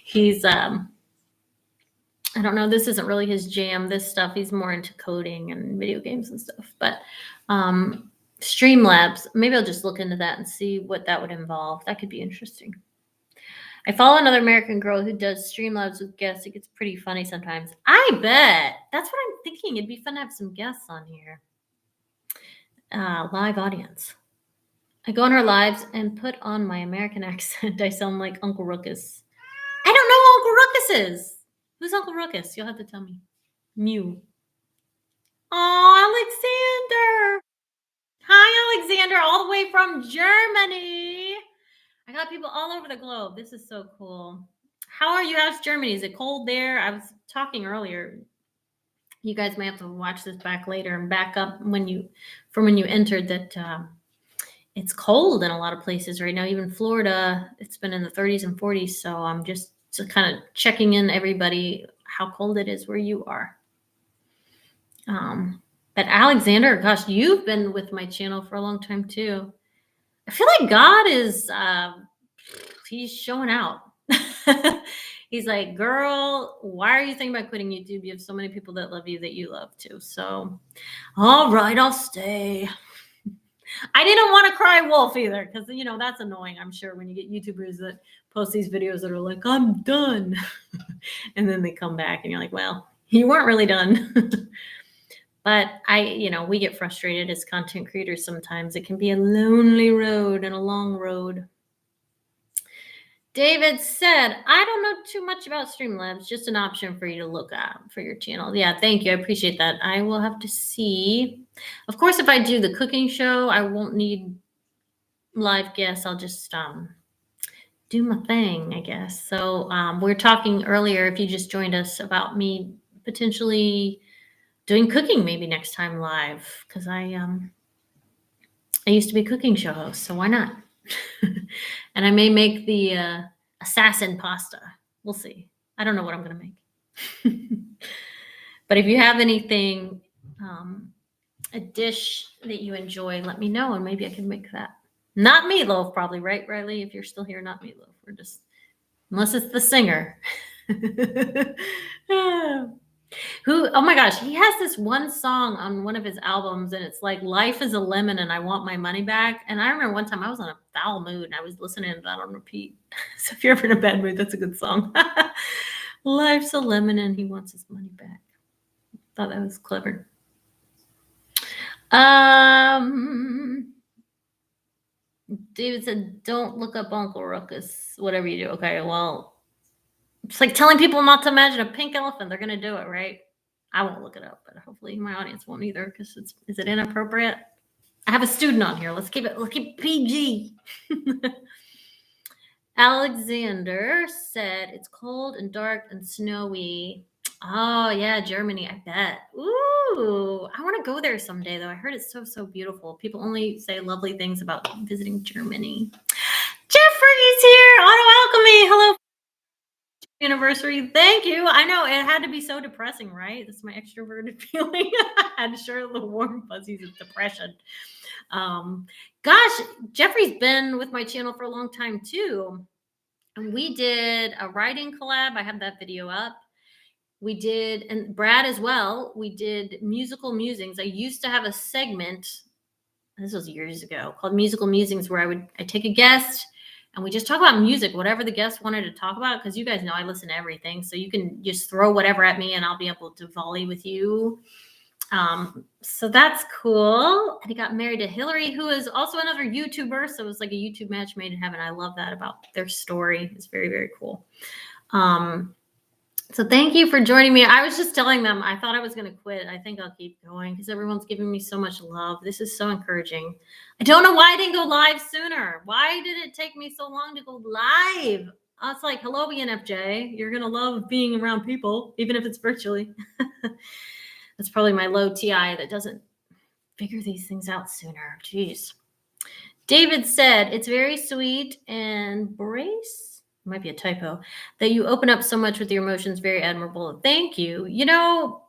He's I don't know, this isn't really his jam, this stuff. He's more into coding and video games and stuff. But Streamlabs, maybe I'll just look into that and see what that would involve. That could be interesting. I follow another American girl who does Streamlabs with guests. It gets pretty funny sometimes. I bet. That's what I'm thinking. It'd be fun to have some guests on here. Live audience. I go on her lives and put on my American accent. I sound like Uncle Ruckus. I don't know who Uncle Ruckus is. Who's Uncle Ruckus? You'll have to tell me. Mew. Oh, Alexander. Hi, Alexander, all the way from Germany. I got people all over the globe. This is so cool. How are you? How's Germany? Is it cold there? I was talking earlier. You guys may have to watch this back later and back up when you entered that it's cold in a lot of places right now. Even Florida, it's been in the 30s and 40s. So I'm just kind of checking in everybody how cold it is where you are. But Alexander, gosh, you've been with my channel for a long time too. I feel like God is he's showing out. He's like, girl, why are you thinking about quitting YouTube? You have so many people that love you that you love too. So, all right, I'll stay. I didn't want to cry wolf either because, you know, that's annoying, I'm sure, when you get YouTubers that post these videos that are like, I'm done. And then they come back and you're like, well, you weren't really done. But we get frustrated as content creators sometimes. It can be a lonely road and a long road. David said, I don't know too much about Streamlabs, just an option for you to look at for your channel. Yeah, thank you. I appreciate that. I will have to see. Of course, if I do the cooking show, I won't need live guests. I'll just do my thing, I guess. So we were talking earlier, if you just joined us, about me potentially doing cooking maybe next time live, because I used to be a cooking show host, so why not? And I may make the assassin pasta. We'll see. I don't know what I'm going to make. But if you have anything, a dish that you enjoy, let me know, and maybe I can make that. Not meatloaf, probably, right, Riley? If you're still here, not meatloaf. We're just, unless it's the singer. Oh my gosh, he has this one song on one of his albums, and it's like, life is a lemon and I want my money back. And I remember one time I was in a foul mood and I was listening to that on repeat. So if you're ever in a bad mood, that's a good song. Life's a lemon and he wants his money back. Thought that was clever. David said, don't look up Uncle Ruckus, whatever you do. Okay, well, it's like telling people not to imagine a pink elephant. They're going to do it, right? I won't look it up, but hopefully my audience won't either, because is it inappropriate? I have a student on here. Let's keep it PG. Alexander said, it's cold and dark and snowy. Oh, yeah, Germany, I bet. Ooh, I want to go there someday, though. I heard it's so, so beautiful. People only say lovely things about visiting Germany. Jeffrey's here. Auto Alchemy. Hello. Anniversary. Thank you. I know it had to be so depressing, right? This is my extroverted feeling. I had to share the warm fuzzies of depression. Gosh, Jeffrey's been with my channel for a long time too. And we did a writing collab. I have that video up. We did, and Brad as well, we did musical musings. I used to have a segment, this was years ago, called Musical Musings, where I take a guest and we just talk about music, whatever the guest wanted to talk about, because you guys know I listen to everything. So you can just throw whatever at me and I'll be able to volley with you. So that's cool. And he got married to Hillary, who is also another YouTuber. So it was like a YouTube match made in heaven. I love that about their story. It's very, very cool. So thank you for joining me. I was just telling them I thought I was going to quit. I think I'll keep going because everyone's giving me so much love. This is so encouraging. I don't know why I didn't go live sooner. Why did it take me so long to go live? I was like, hello, ENFJ. You're going to love being around people, even if it's virtually. That's probably my low TI that doesn't figure these things out sooner. Jeez. David said, it's very sweet and brace. Might be a typo, that you open up so much with your emotions. Very admirable. Thank you. You know,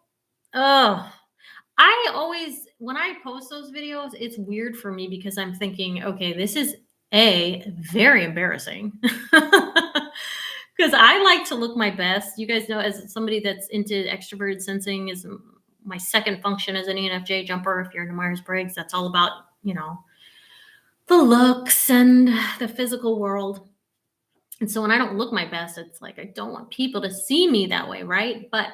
I always, when I post those videos, it's weird for me because I'm thinking, okay, this is very embarrassing. Because I like to look my best. You guys know, as somebody that's into extroverted sensing, is my second function as an ENFJ jumper. If you're into Myers-Briggs, that's all about, the looks and the physical world. And so when I don't look my best, it's like I don't want people to see me that way, right? But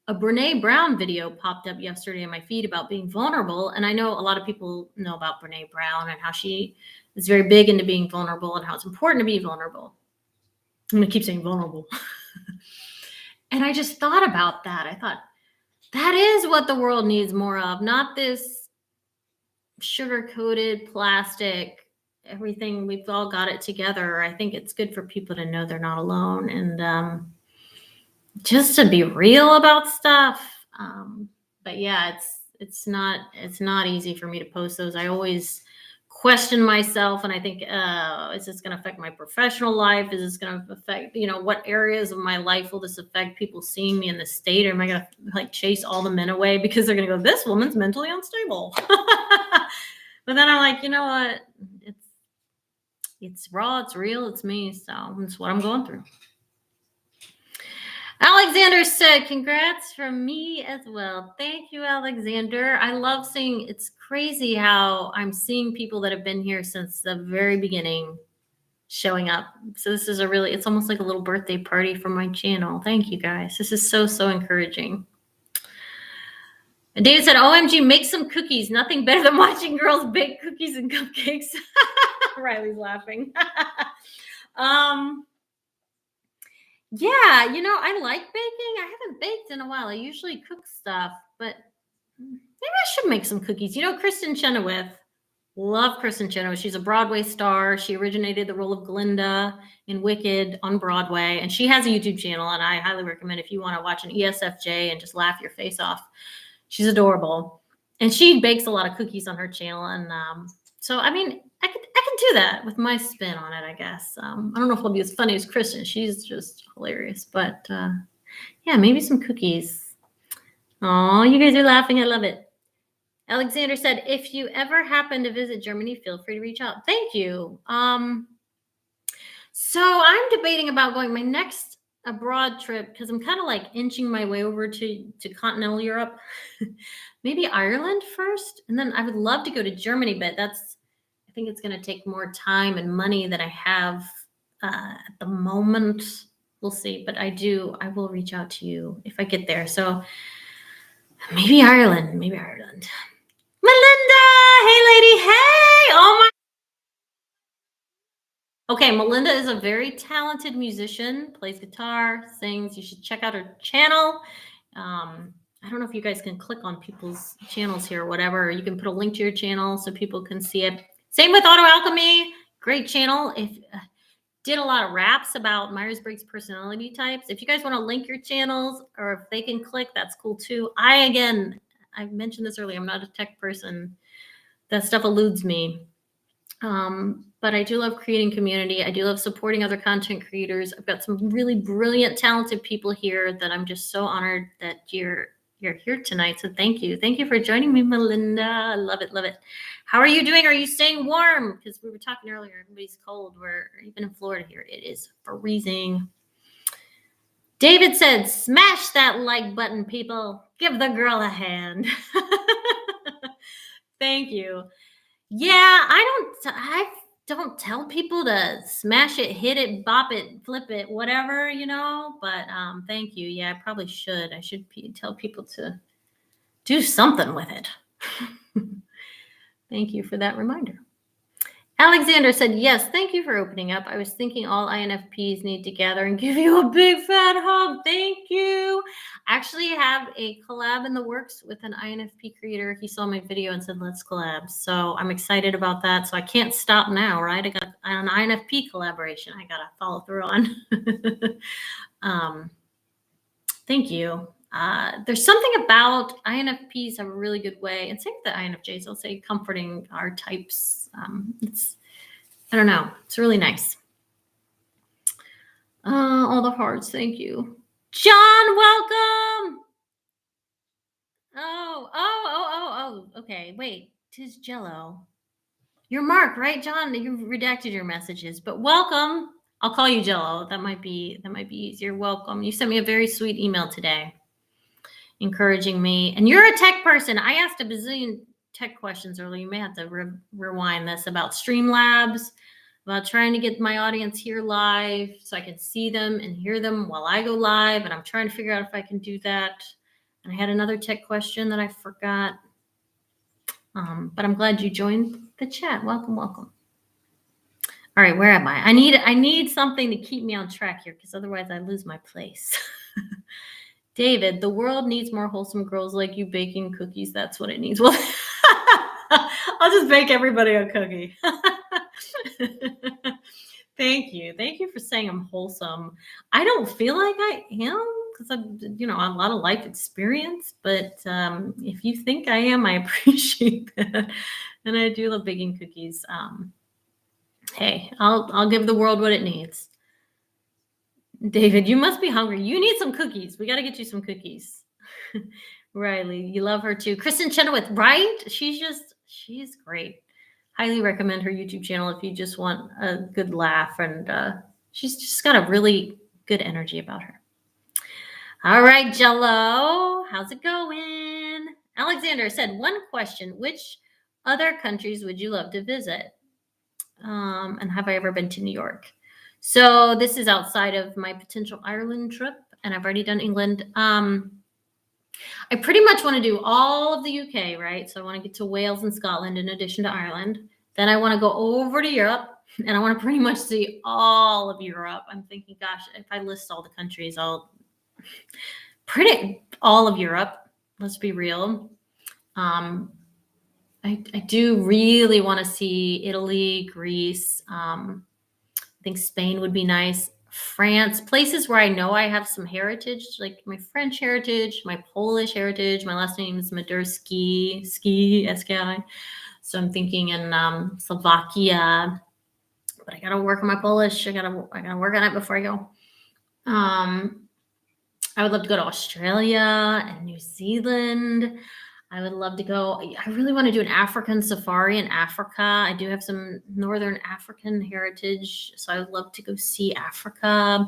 a Brene Brown video popped up yesterday in my feed about being vulnerable. And I know a lot of people know about Brene Brown and how she is very big into being vulnerable and how it's important to be vulnerable. I'm going to keep saying vulnerable. And I just thought about that. I thought that is what the world needs more of, not this sugar-coated plastic, everything. We've all got it together. I think it's good for people to know they're not alone and just to be real about stuff. But yeah, it's not easy for me to post those. I always question myself, and I think, is this going to affect my professional life? Is this going to affect, what areas of my life will this affect? People seeing me in the state, or am I going to chase all the men away because they're going to go, this woman's mentally unstable? But then I'm like, you know what? It's raw, it's real, it's me. So it's what I'm going through. Alexander said, congrats from me as well. Thank you, Alexander. I love seeing, it's crazy how I'm seeing people that have been here since the very beginning showing up. So this is it's almost like a little birthday party for my channel. Thank you guys. This is so, so encouraging. And David said, OMG, make some cookies. Nothing better than watching girls bake cookies and cupcakes. Riley's laughing. Yeah, I like baking. I haven't baked in a while. I usually cook stuff, but maybe I should make some cookies. Kristen Chenoweth. Love Kristen Chenoweth. She's a Broadway star. She originated the role of Glinda in Wicked on Broadway, and she has a YouTube channel, and I highly recommend if you want to watch an ESFJ and just laugh your face off. She's adorable, and she bakes a lot of cookies on her channel, and so I can do that with my spin on it, I guess. I don't know if I'll be as funny as Kristen. She's just hilarious. But yeah, maybe some cookies. Oh, you guys are laughing. I love it. Alexander said, if you ever happen to visit Germany, feel free to reach out. Thank you. So I'm debating about going my next abroad trip because I'm kind of inching my way over to continental Europe. Maybe Ireland first. And then I would love to go to Germany, but I think it's going to take more time and money that I have at the moment. We'll see. But I will reach out to you if I get there. So maybe Ireland. Melinda! Hey, lady. Hey! Oh, my. Okay, Melinda is a very talented musician, plays guitar, sings. You should check out her channel. I don't know if you guys can click on people's channels here or whatever. You can put a link to your channel so people can see it. Same with Auto Alchemy. Great channel. If did a lot of raps about Myers-Briggs personality types. If you guys want to link your channels or if they can click, that's cool too. I mentioned this earlier. I'm not a tech person. That stuff eludes me. But I do love creating community. I do love supporting other content creators. I've got some really brilliant, talented people here that I'm just so honored that you're here tonight. So thank you. Thank you for joining me, Melinda. I love it. Love it. How are you doing? Are you staying warm? Because we were talking earlier, everybody's cold. We're even in Florida here. It is freezing. David said, smash that like button, people. Give the girl a hand. Thank you. Yeah, I don't tell people to smash it, hit it, bop it, flip it, whatever, but thank you. Yeah, I probably should. I should tell people to do something with it. Thank you for that reminder. Alexander said, yes, thank you for opening up. I was thinking all INFPs need to gather and give you a big fat hug. Thank you. I actually have a collab in the works with an INFP creator. He saw my video and said, let's collab. So I'm excited about that. So I can't stop now, right? I got an INFP collaboration I got to follow through on. Thank you. There's something about INFPs have a really good way, and same with the INFJs, I'll say, comforting our types. I don't know. It's really nice. All the hearts. Thank you. John, welcome. Okay. Wait, tis Jello. You're Mark, right, John? You redacted your messages, but welcome. I'll call you Jello. That might be easier. Welcome. You sent me a very sweet email today, encouraging me. And you're a tech person. I asked a bazillion tech questions earlier. You may have to rewind this about Streamlabs, about trying to get my audience here live so I can see them and hear them while I go live. And I'm trying to figure out if I can do that. And I had another tech question that I forgot. But I'm glad you joined the chat. Welcome, welcome. All right, where am I? I need something to keep me on track here because otherwise I lose my place. David, the world needs more wholesome girls like you baking cookies. That's what it needs. Well, I'll just bake everybody a cookie. Thank you. Thank you for saying I'm wholesome. I don't feel like I am because I've, a lot of life experience. But if you think I am, I appreciate that. And I do love baking cookies. Hey, I'll give the world what it needs. David, you must be hungry. You need some cookies. We got to get you some cookies. Riley, you love her too. Kristen Chenoweth, right? She's great. Highly recommend her YouTube channel if you just want a good laugh. And she's just got a really good energy about her. All right, Jello, how's it going? Alexander said, one question, which other countries would you love to visit? And have I ever been to New York? So this is outside of my potential Ireland trip, and I've already done England. I pretty much want to do all of the UK, right? So I want to get to Wales and Scotland in addition to Ireland. Then I want to go over to Europe, and I want to pretty much see all of Europe. I'm thinking, gosh, if I list all the countries, all of Europe. Let's be real. I do really want to see Italy, Greece. I think Spain would be nice. France, places where I know I have some heritage, like my French heritage, my Polish heritage. My last name is Madursky, S-K-I. So I'm thinking in Slovakia, but I got to work on my Polish. I got to work on it before I go. I would love to go to Australia and New Zealand. I would love to go. I really want to do an African safari in Africa. I do have some Northern African heritage, so I would love to go see Africa.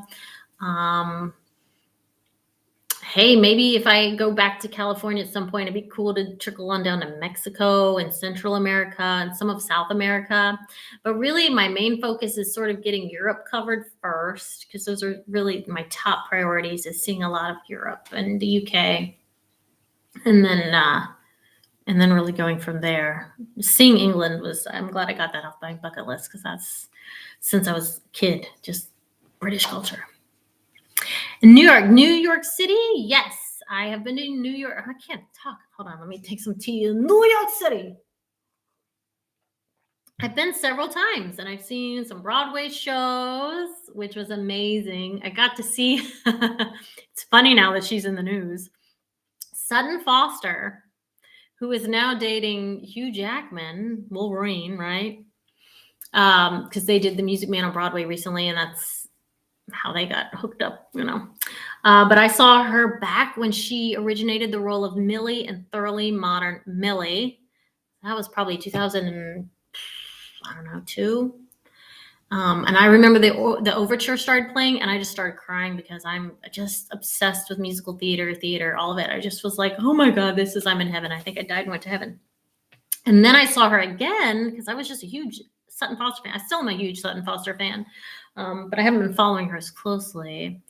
Hey, maybe if I go back to California at some point, it'd be cool to trickle on down to Mexico and Central America and some of South America. But really, my main focus is sort of getting Europe covered first, because those are really my top priorities, is seeing a lot of Europe and the UK. And then really going from there. Seeing England I'm glad I got that off my bucket list, because that's, since I was a kid, just British culture. New York City. Yes, I have been to New York. I can't talk. Hold on, let me take some tea. New York City. I've been several times, and I've seen some Broadway shows, which was amazing. I got to see, it's funny now that she's in the news, Sutton Foster, who is now dating Hugh Jackman, Wolverine, right? Because they did The Music Man on Broadway recently, and that's how they got hooked up, But I saw her back when she originated the role of Millie in Thoroughly Modern Millie. That was probably 2002. And I remember the overture started playing, and I just started crying because I'm just obsessed with musical theater, all of it. I just was like, oh my God, I'm in heaven. I think I died and went to heaven. And then I saw her again because I was just a huge Sutton Foster fan. I still am a huge Sutton Foster fan, but I haven't been following her as closely.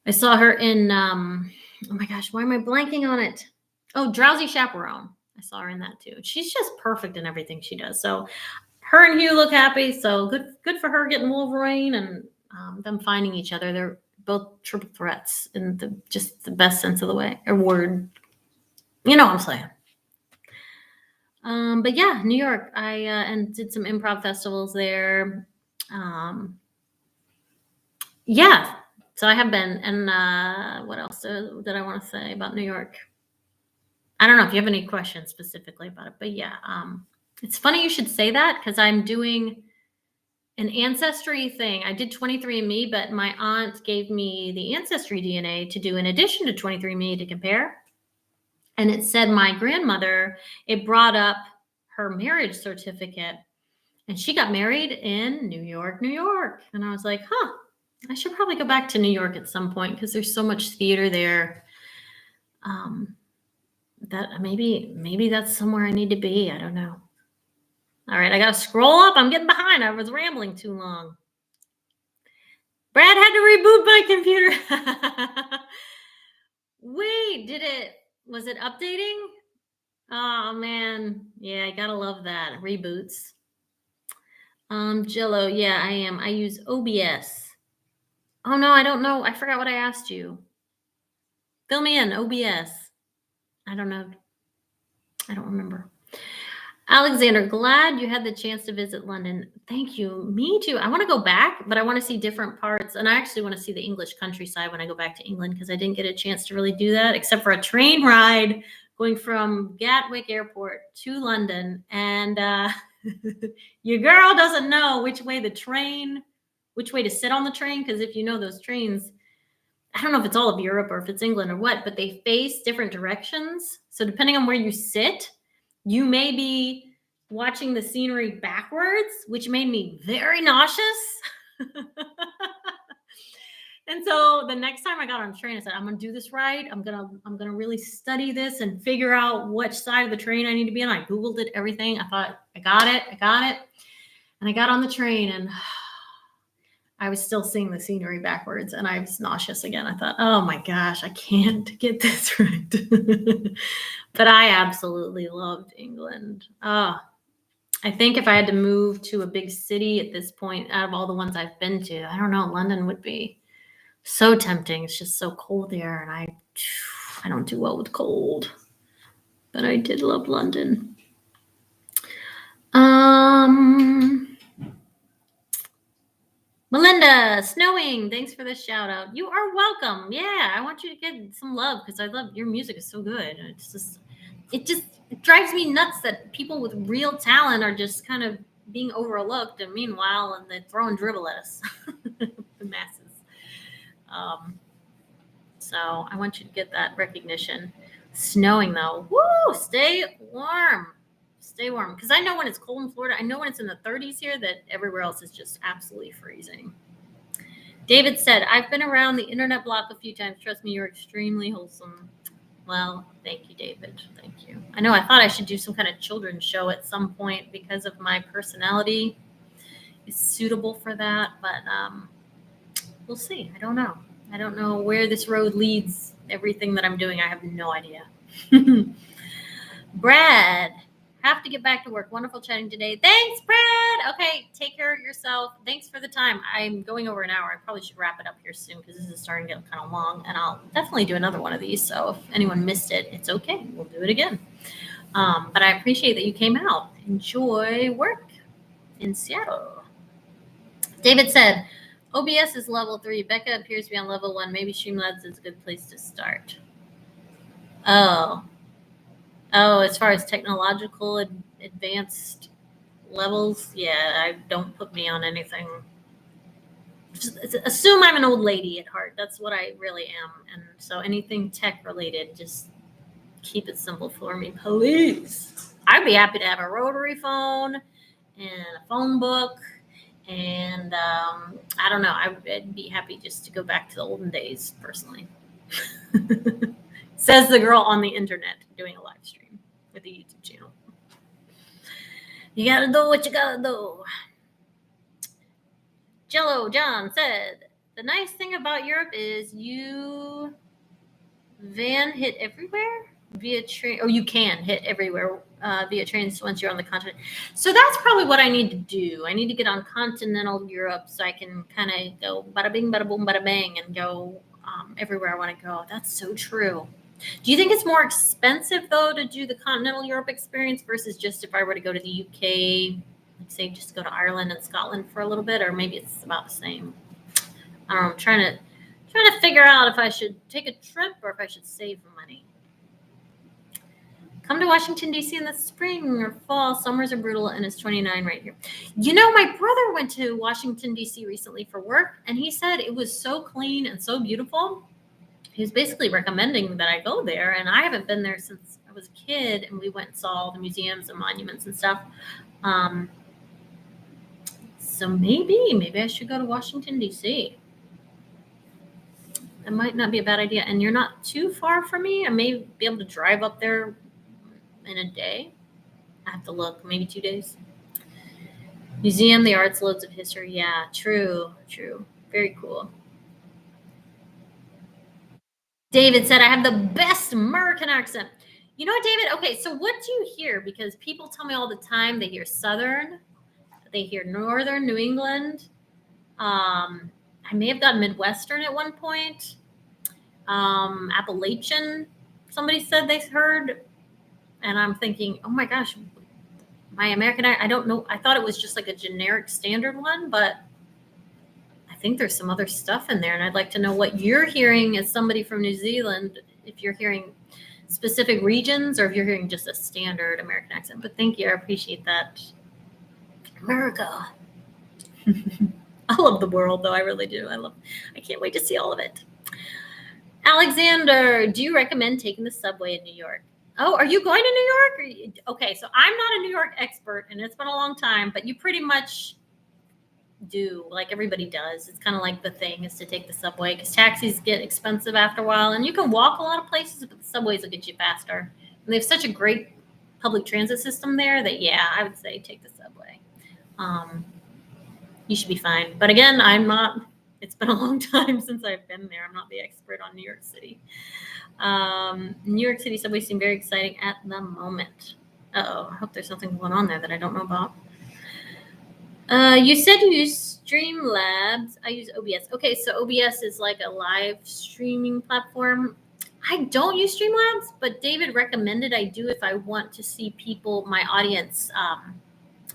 I saw her in, oh my gosh, why am I blanking on it? Oh, Drowsy Chaperone. I saw her in that too. She's just perfect in everything she does. So her and Hugh look happy. So good for her getting Wolverine and them finding each other. They're both triple threats in the best sense of the word. You know what I'm saying. But yeah, New York. I and did some improv festivals there. Yeah. So I have been. And what else did I want to say about New York? I don't know if you have any questions specifically about it, but yeah. It's funny you should say that, because I'm doing an ancestry thing. I did 23andMe, but my aunt gave me the ancestry DNA to do in addition to 23andMe to compare. And it said my grandmother, it brought up her marriage certificate. And she got married in New York, New York. And I was like, huh, I should probably go back to New York at some point because there's so much theater there. That maybe that's somewhere I need to be. I don't know. All right, I got to scroll up. I'm getting behind. I was rambling too long. Brad had to reboot my computer. Wait, was it updating? Oh, man. Yeah, I got to love that. Reboots. Jillo, yeah, I am. I use OBS. Oh, no, I don't know. I forgot what I asked you. Fill me in, OBS. I don't know. I don't remember. Alexander, glad you had the chance to visit London. Thank you. Me too. I want to go back, but I want to see different parts. And I actually want to see the English countryside when I go back to England because I didn't get a chance to really do that except for a train ride going from Gatwick Airport to London. And your girl doesn't know which way to sit on the train. Because if you know those trains, I don't know if it's all of Europe or if it's England or what, but they face different directions. So depending on where you sit, you may be watching the scenery backwards, which made me very nauseous. And so the next time I got on the train, I said, I'm going to do this right. I'm going to really study this and figure out which side of the train I need to be on. I Googled it, everything. I thought, I got it. And I got on the train and I was still seeing the scenery backwards and I was nauseous again. I thought, oh my gosh, I can't get this right. But I absolutely loved England. I think if I had to move to a big city at this point, out of all the ones I've been to, I don't know, London would be so tempting. It's just so cold there. And I don't do well with cold, but I did love London. Melinda, snowing. Thanks for the shout out. You are welcome. Yeah, I want you to get some love because I love your music is so good. It drives me nuts that people with real talent are just kind of being overlooked. And meanwhile, they're throwing dribble at us, the masses. So I want you to get that recognition. Snowing though, woo! Stay warm. Stay warm. Because I know when it's cold in Florida, I know when it's in the 30s here that everywhere else is just absolutely freezing. David said, I've been around the internet block a few times. Trust me, you're extremely wholesome. Well, thank you, David. Thank you. I know I thought I should do some kind of children's show at some point because of my personality is suitable for that. But we'll see. I don't know. I don't know where this road leads. Everything that I'm doing, I have no idea. Brad, have to get back to work. Wonderful chatting today. Thanks, Brad. Okay, take care of yourself. Thanks for the time. I'm going over an hour. I probably should wrap it up here soon because this is starting to get kind of long, and I'll definitely do another one of these. So if anyone missed it, it's okay. We'll do it again. But I appreciate that you came out. Enjoy work in Seattle. David said, OBS is level 3. Becca appears to be on level 1. Maybe Streamlabs is a good place to start. Oh, as far as technological advanced levels, yeah, don't put me on anything. Just assume I'm an old lady at heart. That's what I really am. And so anything tech related, just keep it simple for me, please. I'd be happy to have a rotary phone and a phone book. And I don't know. I'd be happy just to go back to the olden days, personally. Says the girl on the internet doing a live stream with a YouTube channel. You gotta do what you gotta do. Jello John said, the nice thing about Europe is you van hit everywhere via train, or you can hit everywhere via trains once you're on the continent. So that's probably what I need to do. I need to get on continental Europe so I can kind of go bada bing, bada boom, bada bang and go everywhere I want to go. That's so true. Do you think it's more expensive, though, to do the continental Europe experience versus just if I were to go to the UK, like say just go to Ireland and Scotland for a little bit, or maybe it's about the same? I don't know. I'm trying to figure out if I should take a trip or if I should save money. Come to Washington, D.C. in the spring or fall. Summers are brutal, and it's 29 right here. You know, my brother went to Washington, D.C. recently for work, and he said it was so clean and so beautiful. he was basically recommending that I go there, and I haven't been there since I was a kid, and we went and saw all the museums and monuments and stuff. So maybe I should go to Washington, D.C. That might not be a bad idea. And you're not too far from me. I may be able to drive up there in a day. I have to look, maybe 2 days. Museum, the arts, loads of history. Yeah, true. Very cool. David said, I have the best American accent. You know what, David? Okay, so what do you hear? Because people tell me all the time they hear Southern, they hear Northern New England. I may have gotten Midwestern at one point. Appalachian, somebody said they heard. And I'm thinking, oh my gosh, my American, I don't know. I thought it was just like a generic standard one, but I think there's some other stuff in there. And I'd like to know what you're hearing as somebody from New Zealand, if you're hearing specific regions or if you're hearing just a standard American accent. But thank you. I appreciate that. America. I love the world, though. I really do. I can't wait to see all of it. Alexander, do you recommend taking the subway in New York? Oh, are you going to New York? Okay, so I'm not a New York expert, and it's been a long time, but you pretty much do, like everybody does. It's kind of like the thing is to take the subway because taxis get expensive after a while, and you can walk a lot of places, but the subways will get you faster. And they have such a great public transit system there that, yeah, I would say take the subway. You should be fine. But again, I'm not. It's been a long time since I've been there. I'm not the expert on New York City. New York City subways seem very exciting at the moment. Uh-oh, I hope there's something going on there that I don't know about. You said you use Streamlabs. I use OBS. Okay, so OBS is like a live streaming platform. I don't use Streamlabs, but David recommended I do if I want to see people, my audience,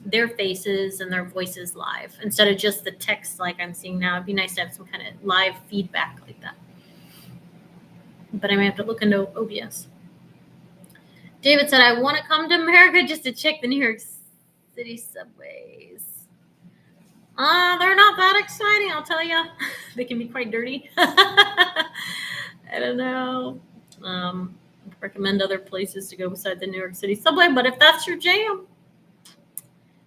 their faces and their voices live instead of just the text like I'm seeing now. It'd be nice to have some kind of live feedback like that. But I may have to look into OBS. David said, I want to come to America just to check the New York City subways. They're not that exciting, I'll tell you. They can be quite dirty. I don't know. I'd recommend other places to go beside the New York City subway, but if that's your jam.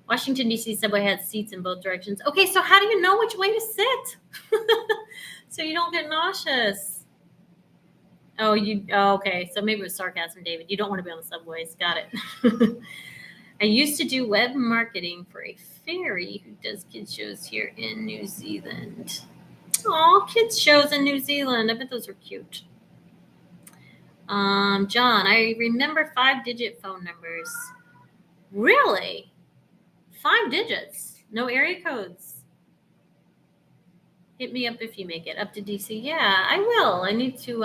Washington, D.C. subway has seats in both directions. Okay, so how do you know which way to sit? So you don't get nauseous. Oh, okay. So maybe it was sarcasm, David. You don't want to be on the subways. Got it. I used to do web marketing for a fairy who does kids shows here in New Zealand. Oh, kids shows in New Zealand. I bet those are cute. John, I remember 5-digit phone numbers. Really? 5 digits? No area codes? Hit me up if you make it up to DC. Yeah, I will. I need to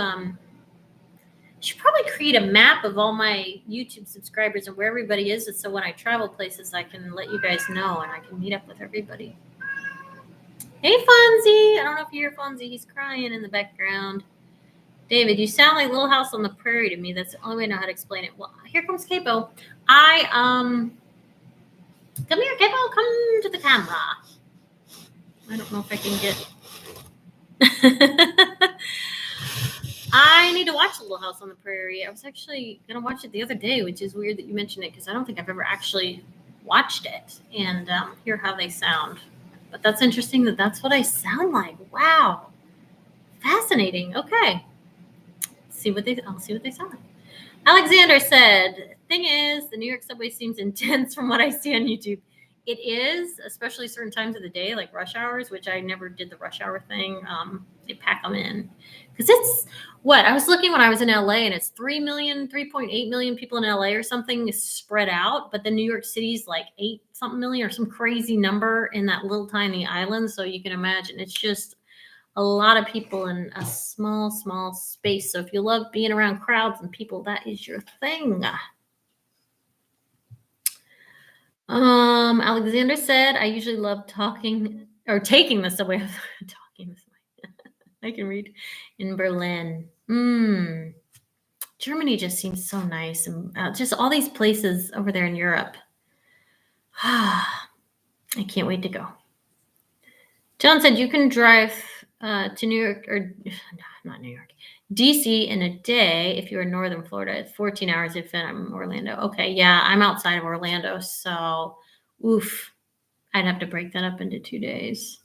should probably create a map of all my YouTube subscribers and where everybody is, so when I travel places I can let you guys know and I can meet up with everybody. Hey Fonzie, I don't know if you hear Fonzie, he's crying in the background. David, you sound like Little House on the Prairie to me. That's the only way I know how to explain it. Well, here comes Capo. Come here, Capo, come to the camera. I don't know if I can get I need to watch Little House on the Prairie. I was actually going to watch it the other day, which is weird that you mentioned it because I don't think I've ever actually watched it and hear how they sound. But that's interesting that that's what I sound like. Wow. Fascinating. Okay. I'll see what they sound like. Alexander said, thing is, the New York subway seems intense from what I see on YouTube. It is, especially certain times of the day, like rush hours, which I never did the rush hour thing. They pack them in. Because it's what? I was looking when I was in LA, and it's 3.8 million people in LA or something spread out. But then New York City's like 8-something million or some crazy number in that little tiny island. So you can imagine it's just a lot of people in a small, small space. So if you love being around crowds and people, that is your thing. Alexander said, I usually love taking the subway. Talking the subway. I can read in Berlin. Germany just seems so nice. And just all these places over there in Europe. I can't wait to go. John said, you can drive to New York, or not New York, DC in a day. If you're in Northern Florida, it's 14 hours if I'm in Orlando. Okay, yeah, I'm outside of Orlando, so oof, I'd have to break that up into 2 days.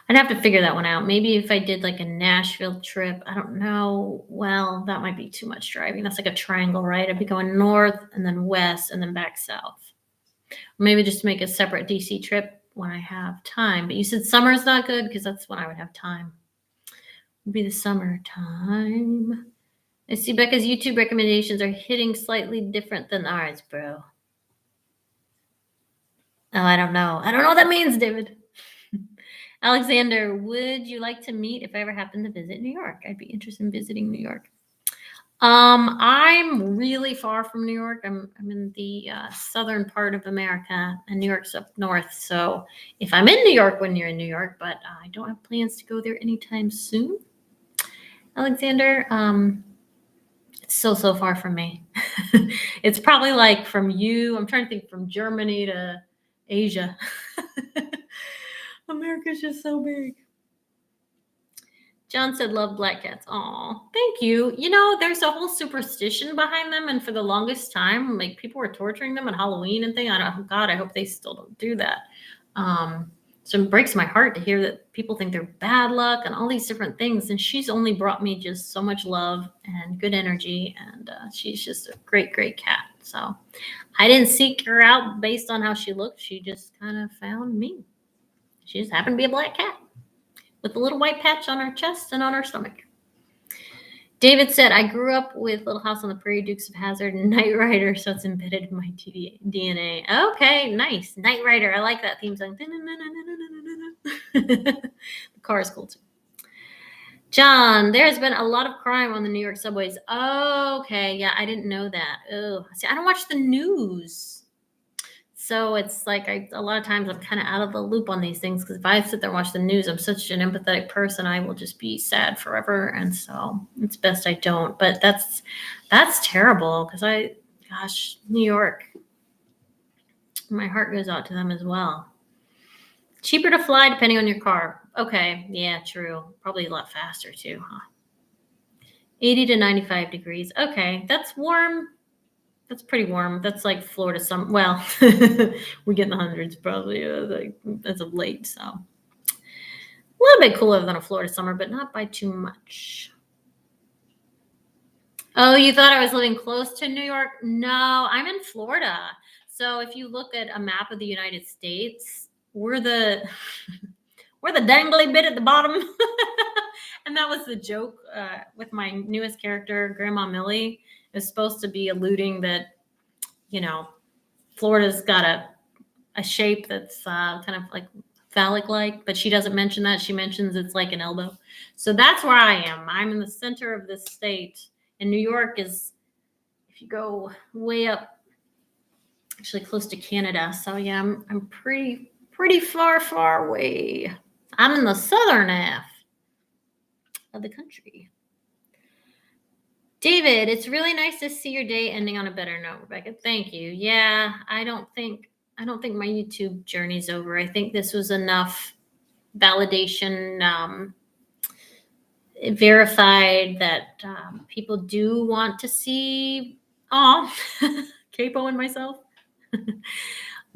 I'd have to figure that one out. Maybe if I did like a Nashville trip, I don't know. Well, that might be too much driving. That's like a triangle, right? I'd be going north and then west and then back south. Maybe just make a separate DC trip when I have time. But you said summer's not good because that's when I would have time. Would be the summertime. I see Becca's YouTube recommendations are hitting slightly different than ours, bro. Oh, I don't know. I don't know what that means, David. Alexander, would you like to meet if I ever happen to visit New York? I'd be interested in visiting New York. I'm really far from New York. I'm in the southern part of America, and New York's up north. So if I'm in New York when you're in New York, but I don't have plans to go there anytime soon. Alexander, it's so far from me. It's probably like from you. I'm trying to think from Germany to Asia. America's just so big. John said, love black cats. Aw, thank you. You know, there's a whole superstition behind them. And for the longest time, like people were torturing them on Halloween and things. God, I hope they still don't do that. So it breaks my heart to hear that people think they're bad luck and all these different things. And she's only brought me just so much love and good energy. And she's just a great, great cat. So I didn't seek her out based on how she looked. She just kind of found me. She just happened to be a black cat with a little white patch on her chest and on her stomach. David said, I grew up with Little House on the Prairie, Dukes of Hazzard, and Knight Rider, so it's embedded in my DNA. Okay, nice. Knight Rider. I like that theme song. The car is cool, too. John, there has been a lot of crime on the New York subways. Oh, okay. Yeah, I didn't know that. Oh, see, I don't watch the news. So it's like a lot of times I'm kind of out of the loop on these things because if I sit there and watch the news, I'm such an empathetic person, I will just be sad forever. And so it's best I don't. But that's terrible because gosh, New York, my heart goes out to them as well. Cheaper to fly depending on your car. Okay, yeah, true. Probably a lot faster too, huh? 80 to 95 degrees. Okay, that's warm. That's pretty warm. That's like Florida summer. Well, we get in the hundreds probably like as of late. So a little bit cooler than a Florida summer, but not by too much. Oh, you thought I was living close to New York? No, I'm in Florida. So if you look at a map of the United States, we're the dangly bit at the bottom. And that was the joke with my newest character, Grandma Millie. Is supposed to be alluding that, you know, Florida's got a shape that's kind of like phallic-like, but she doesn't mention that. She mentions it's like an elbow. So that's where I am. I'm in the center of this state. And New York is, if you go way up, actually close to Canada. So yeah, I'm pretty far away. I'm in the southern half of the country. David, it's really nice to see your day ending on a better note, Rebecca. Thank you. Yeah, I don't think my YouTube journey's over. I think this was enough validation, verified that people do want to see Capo and myself.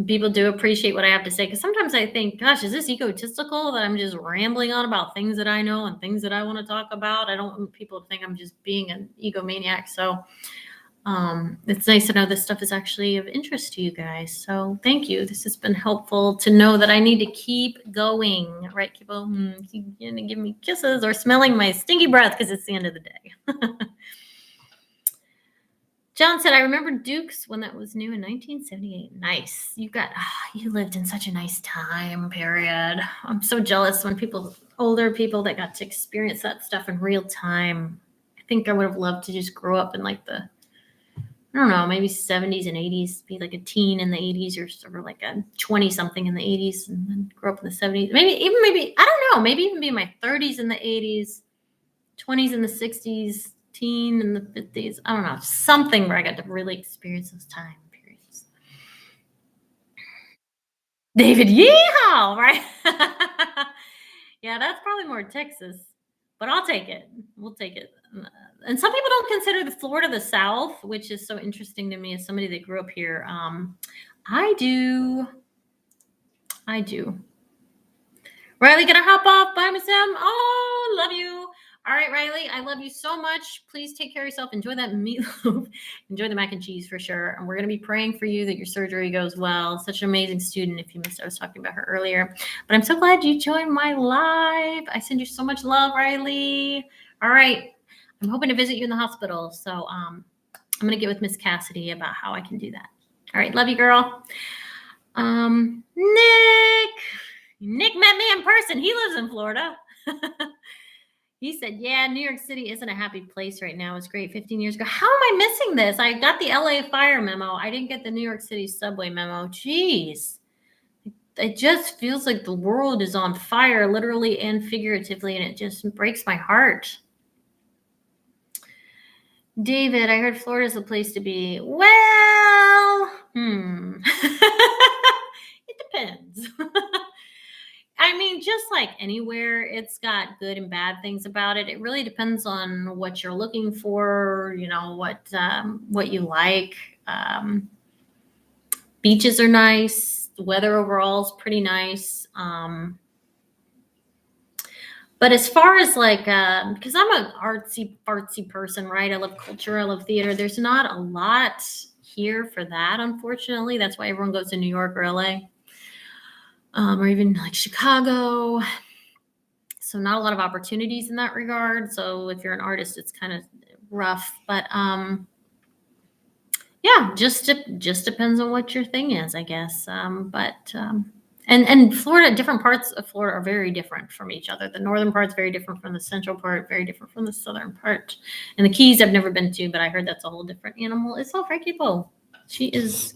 People do appreciate what I have to say because sometimes I think, gosh, is this egotistical that I'm just rambling on about things that I know and things that I want to talk about? I don't want people to think I'm just being an egomaniac. So it's nice to know this stuff is actually of interest to you guys. So thank you. This has been helpful to know that I need to keep going. Right, people? Keep gonna give me kisses or smelling my stinky breath because it's the end of the day. John said, I remember Dukes when that was new in 1978. Nice. You lived in such a nice time period. I'm so jealous when older people that got to experience that stuff in real time. I think I would have loved to just grow up in like I don't know, maybe 70s and 80s, be like a teen in the 80s or like a 20 something in the 80s and then grow up in the 70s. Maybe, I don't know, maybe even be in my 30s in the 80s, 20s in the 60s. In the 50s, I don't know, something where I got to really experience those time periods. David, yeehaw, right? Yeah, that's probably more Texas, but I'll take it. We'll take it. And some people don't consider the Florida the South, which is so interesting to me as somebody that grew up here. I do. I do. Riley, gonna hop off. Bye, Miss M. Oh, love you. All right, Riley, I love you so much. Please take care of yourself. Enjoy that meatloaf. Enjoy the mac and cheese for sure. And we're going to be praying for you that your surgery goes well. Such an amazing student. If you missed, I was talking about her earlier. But I'm so glad you joined my live. I send you so much love, Riley. All right. I'm hoping to visit you in the hospital. So I'm going to get with Miss Cassidy about how I can do that. All right. Love you, girl. Nick met me in person. He lives in Florida. He said, yeah, New York City isn't a happy place right now. It's great 15 years ago. How am I missing this? I got the LA fire memo. I didn't get the New York City subway memo. Jeez. It just feels like the world is on fire, literally and figuratively, and it just breaks my heart. David, I heard Florida's the place to be. Well, it depends. I mean, just like anywhere, it's got good and bad things about it. It really depends on what you're looking for, you know, what you like. Beaches are nice. The weather overall is pretty nice. But as far as like, because I'm an artsy person, right? I love culture. I love theater. There's not a lot here for that, unfortunately. That's why everyone goes to New York or LA. Or even like Chicago. So not a lot of opportunities in that regard. So if you're an artist, it's kind of rough. But yeah, just depends on what your thing is, I guess. And Florida, different parts of Florida are very different from each other. The northern part's very different from the central part, very different from the southern part. And the Keys I've never been to, but I heard that's a whole different animal. It's all Frankie Poe. She is,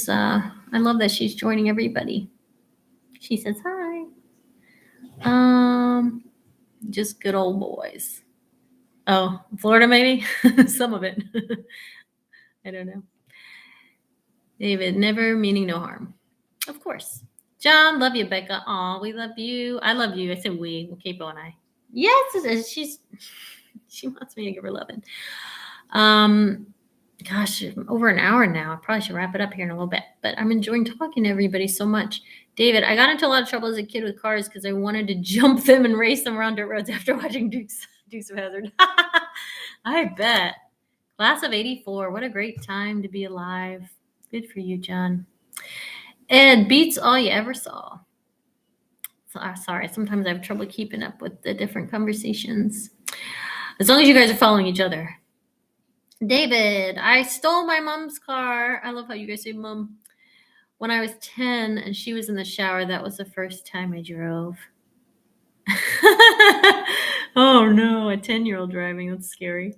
I love that she's joining everybody. She says, hi. Just good old boys. Oh, Florida, maybe? Some of it. I don't know. David, never meaning no harm. Of course. John, love you, Becca. Aw, we love you. I love you. I said we. Capo and I. Yes, she wants me to give her loving. Gosh, over an hour now. I probably should wrap it up here in a little bit. But I'm enjoying talking to everybody so much. David, I got into a lot of trouble as a kid with cars because I wanted to jump them and race them around dirt roads after watching Dukes of Hazzard. I bet. Class of 84. What a great time to be alive. Good for you, John. Ed, beats all you ever saw. Sorry, sometimes I have trouble keeping up with the different conversations. As long as you guys are following each other. David, I stole my mom's car. I love how you guys say mom. When I was 10 and she was in the shower, that was the first time I drove. Oh no, a 10-year-old driving. That's scary.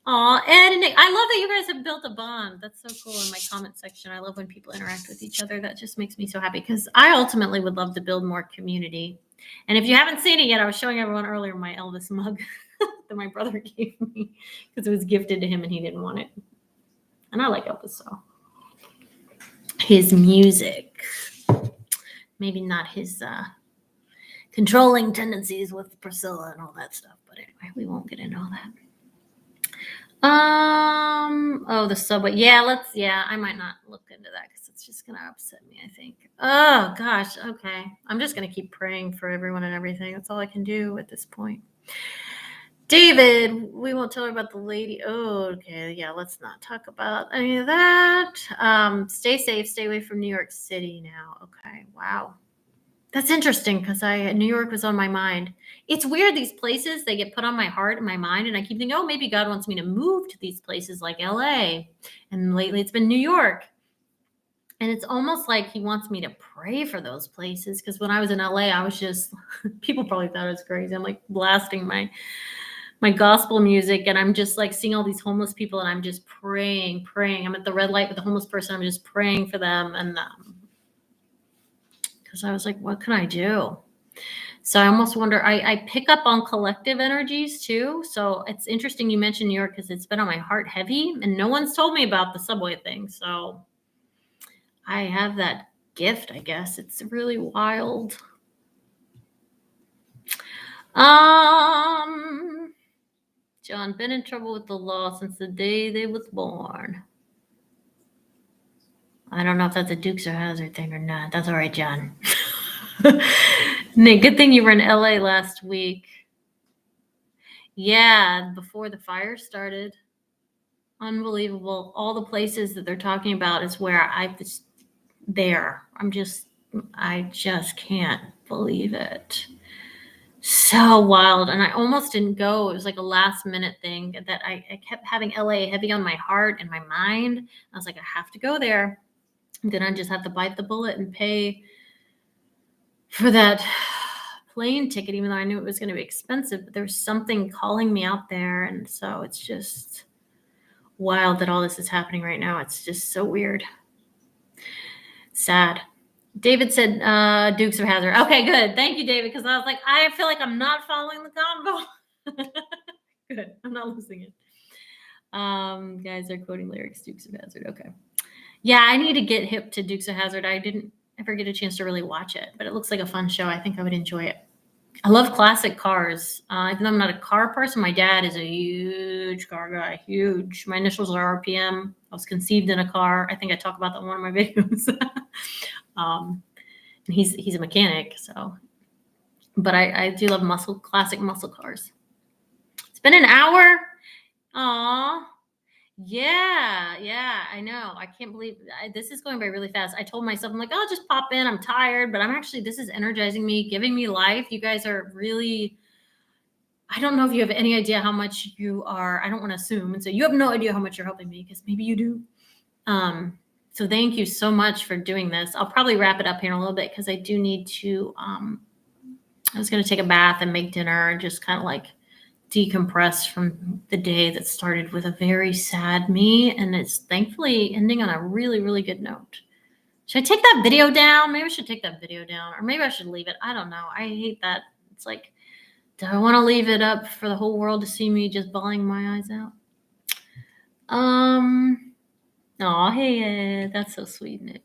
Aw, Ed and Nick, I love that you guys have built a bond. That's so cool in my comment section. I love when people interact with each other. That just makes me so happy because I ultimately would love to build more community. And if you haven't seen it yet, I was showing everyone earlier my Elvis mug that my brother gave me because it was gifted to him and he didn't want it. And I like Elvis, so. His music. Maybe not his controlling tendencies with Priscilla and all that stuff. But anyway, we won't get into all that. Oh, the subway. Yeah, I might not look into that because it's just going to upset me, I think. Oh, gosh. Okay. I'm just going to keep praying for everyone and everything. That's all I can do at this point. David, we won't tell her about the lady. Oh, okay. Yeah, let's not talk about any of that. Stay safe. Stay away from New York City now. Okay. Wow. That's interesting because New York was on my mind. It's weird, these places, they get put on my heart and my mind, and I keep thinking, oh, maybe God wants me to move to these places like LA. And lately it's been New York. And it's almost like he wants me to pray for those places because when I was in LA, I was just, people probably thought I was crazy. I'm like blasting my gospel music and I'm just like seeing all these homeless people and I'm just praying. I'm at the red light with a homeless person. I'm just praying for them. And because I was like, what can I do? So I almost wonder, I pick up on collective energies too. So it's interesting you mentioned New York because it's been on my heart heavy and no one's told me about the subway thing. So I have that gift, I guess. It's really wild. John, been in trouble with the law since the day they was born. I don't know if that's a Dukes or Hazard thing or not. That's all right, John. Nick, good thing you were in LA last week. Yeah, before the fire started. Unbelievable. All the places that they're talking about is where I was there. I just can't believe it. So wild. And I almost didn't go. It was like a last minute thing that I kept having LA heavy on my heart and my mind. I was like, I have to go there. And then I just have to bite the bullet and pay for that plane ticket, even though I knew it was going to be expensive. But there's something calling me out there. And so it's just wild that all this is happening right now. It's just so weird. Sad. David said Dukes of Hazzard. Okay, good. Thank you, David, because I was like, I feel like I'm not following the convo. Good. I'm not losing it. Guys are quoting lyrics, Dukes of Hazzard. Okay. Yeah, I need to get hip to Dukes of Hazzard. I didn't ever get a chance to really watch it, but it looks like a fun show. I think I would enjoy it. I love classic cars. Even though I'm not a car person, my dad is a huge car guy. Huge. My initials are RPM. I was conceived in a car. I think I talk about that in one of my videos. And he's a mechanic, so. But I do love classic muscle cars. It's been an hour. Aw. Yeah, I know. I can't believe this is going by really fast. I told myself, I'm like, I'll just pop in. I'm tired, but this is energizing me, giving me life. You guys are really, I don't know if you have any idea how much you are. I don't want to assume. And so you have no idea how much you're helping me, because maybe you do. So thank you so much for doing this. I'll probably wrap it up here in a little bit because I do need to, I was going to take a bath and make dinner and just kind of like decompress from the day that started with a very sad me. And it's thankfully ending on a really, really good note. Should I take that video down? Maybe I should take that video down, or maybe I should leave it. I don't know. I hate that. It's like, do I want to leave it up for the whole world to see me just bawling my eyes out? Oh, hey, that's so sweet, Nick.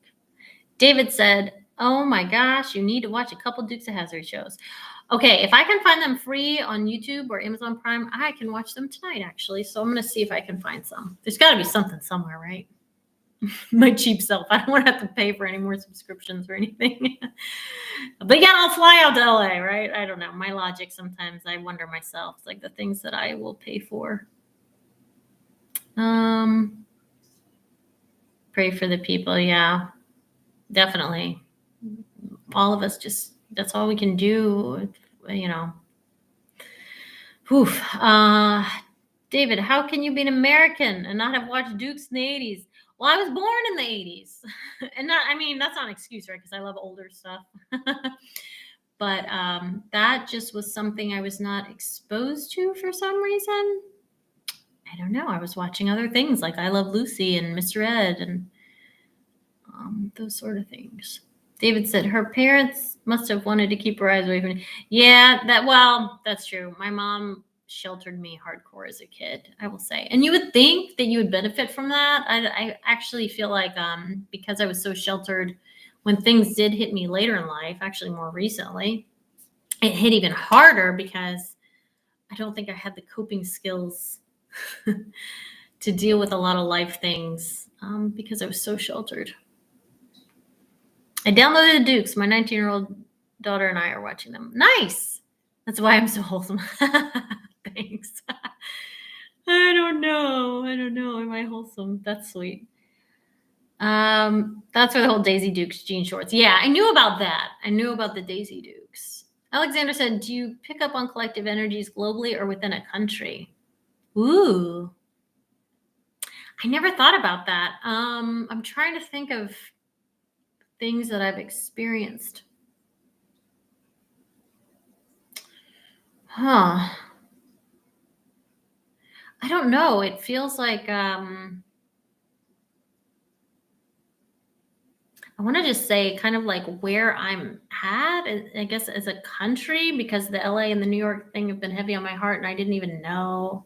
David said, oh my gosh, you need to watch a couple Dukes of Hazzard shows. Okay, if I can find them free on YouTube or Amazon Prime, I can watch them tonight, actually. So I'm going to see if I can find some. There's got to be something somewhere, right? My cheap self. I don't want to have to pay for any more subscriptions or anything. But yeah, I'll fly out to LA, right? I don't know. My logic, sometimes I wonder myself, like the things that I will pay for. Pray for the people. Yeah, definitely. All of us that's all we can do, you know. Oof. David, how can you be an American and not have watched Dukes in the 80s? Well, I was born in the 80s. And that's not an excuse, right? Because I love older stuff. But that just was something I was not exposed to for some reason. I don't know. I was watching other things like I Love Lucy and Mr. Ed and those sort of things. David said her parents must have wanted to keep her eyes away from me. Yeah, that's true. My mom sheltered me hardcore as a kid, I will say. And you would think that you would benefit from that. I actually feel like because I was so sheltered, when things did hit me later in life, actually more recently, it hit even harder because I don't think I had the coping skills to deal with a lot of life things because I was so sheltered. I downloaded the Dukes. My 19-year-old daughter and I are watching them. Nice. That's why I'm so wholesome. Thanks. I don't know. Am I wholesome? That's sweet. That's for the whole Daisy Dukes jean shorts. Yeah, I knew about that. I knew about the Daisy Dukes. Alexander said, do you pick up on collective energies globally or within a country? Ooh. I never thought about that. I'm trying to think of things that I've experienced. I don't know. It feels like I want to just say kind of like where I'm at, I guess, as a country, because the LA and the New York thing have been heavy on my heart and I didn't even know.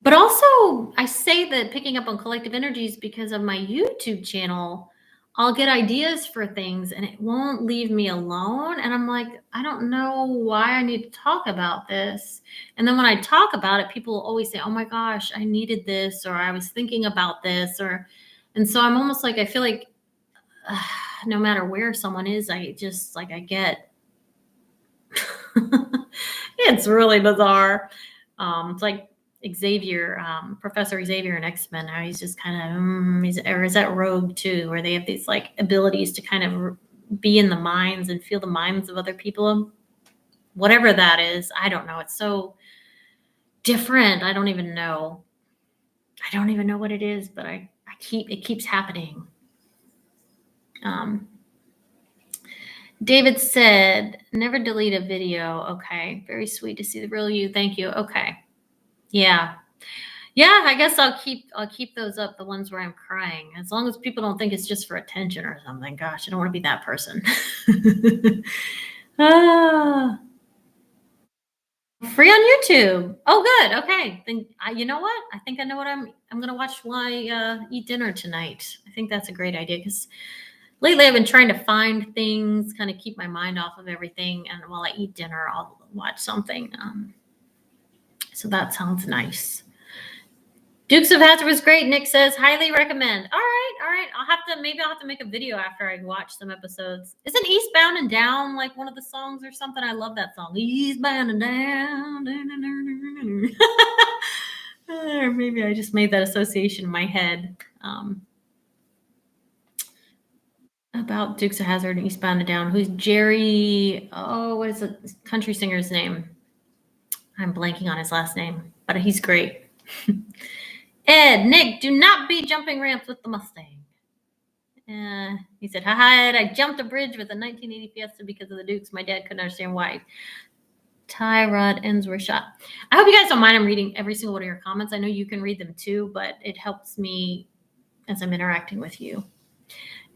But also, I say that picking up on collective energies because of my YouTube channel. I'll get ideas for things and it won't leave me alone. And I'm like, I don't know why I need to talk about this. And then when I talk about it, people will always say, oh my gosh, I needed this, or I was thinking about this, and so I'm almost like, I feel like uh, no matter where someone is, I just like, I get, it's really bizarre. It's like Xavier, Professor Xavier in X-Men. How he's just kind of, or is that Rogue too, where they have these like abilities to kind of be in the minds and feel the minds of other people. Whatever that is, I don't know. It's so different. I don't even know. I don't even know what it is, but it keeps happening. David said, never delete a video. Okay. Very sweet to see the real you. Thank you. Okay. Yeah. Yeah, I guess I'll keep those up, the ones where I'm crying. As long as people don't think it's just for attention or something. Gosh, I don't want to be that person. ah, free on YouTube. Oh, good. Okay. Then you know what? I think I know what I'm going to watch while I eat dinner tonight. I think that's a great idea because lately I've been trying to find things, kind of keep my mind off of everything. And while I eat dinner, I'll watch something. So that sounds nice. Dukes of Hazzard was great. Nick says, highly recommend. All right. Maybe I'll have to make a video after I watch some episodes. Isn't Eastbound and Down like one of the songs or something? I love that song. Eastbound and Down. Or maybe I just made that association in my head about Dukes of Hazzard and Eastbound and Down. Who's Jerry? Oh, what is the country singer's name? I'm blanking on his last name, but he's great. Ed, Nick, do not be jumping ramps with the Mustang. He said, hi, Ed, I jumped a bridge with a 1980 Fiesta because of the Dukes. My dad couldn't understand why. Tyrod ends were shot. I hope you guys don't mind I'm reading every single one of your comments. I know you can read them too, but it helps me as I'm interacting with you.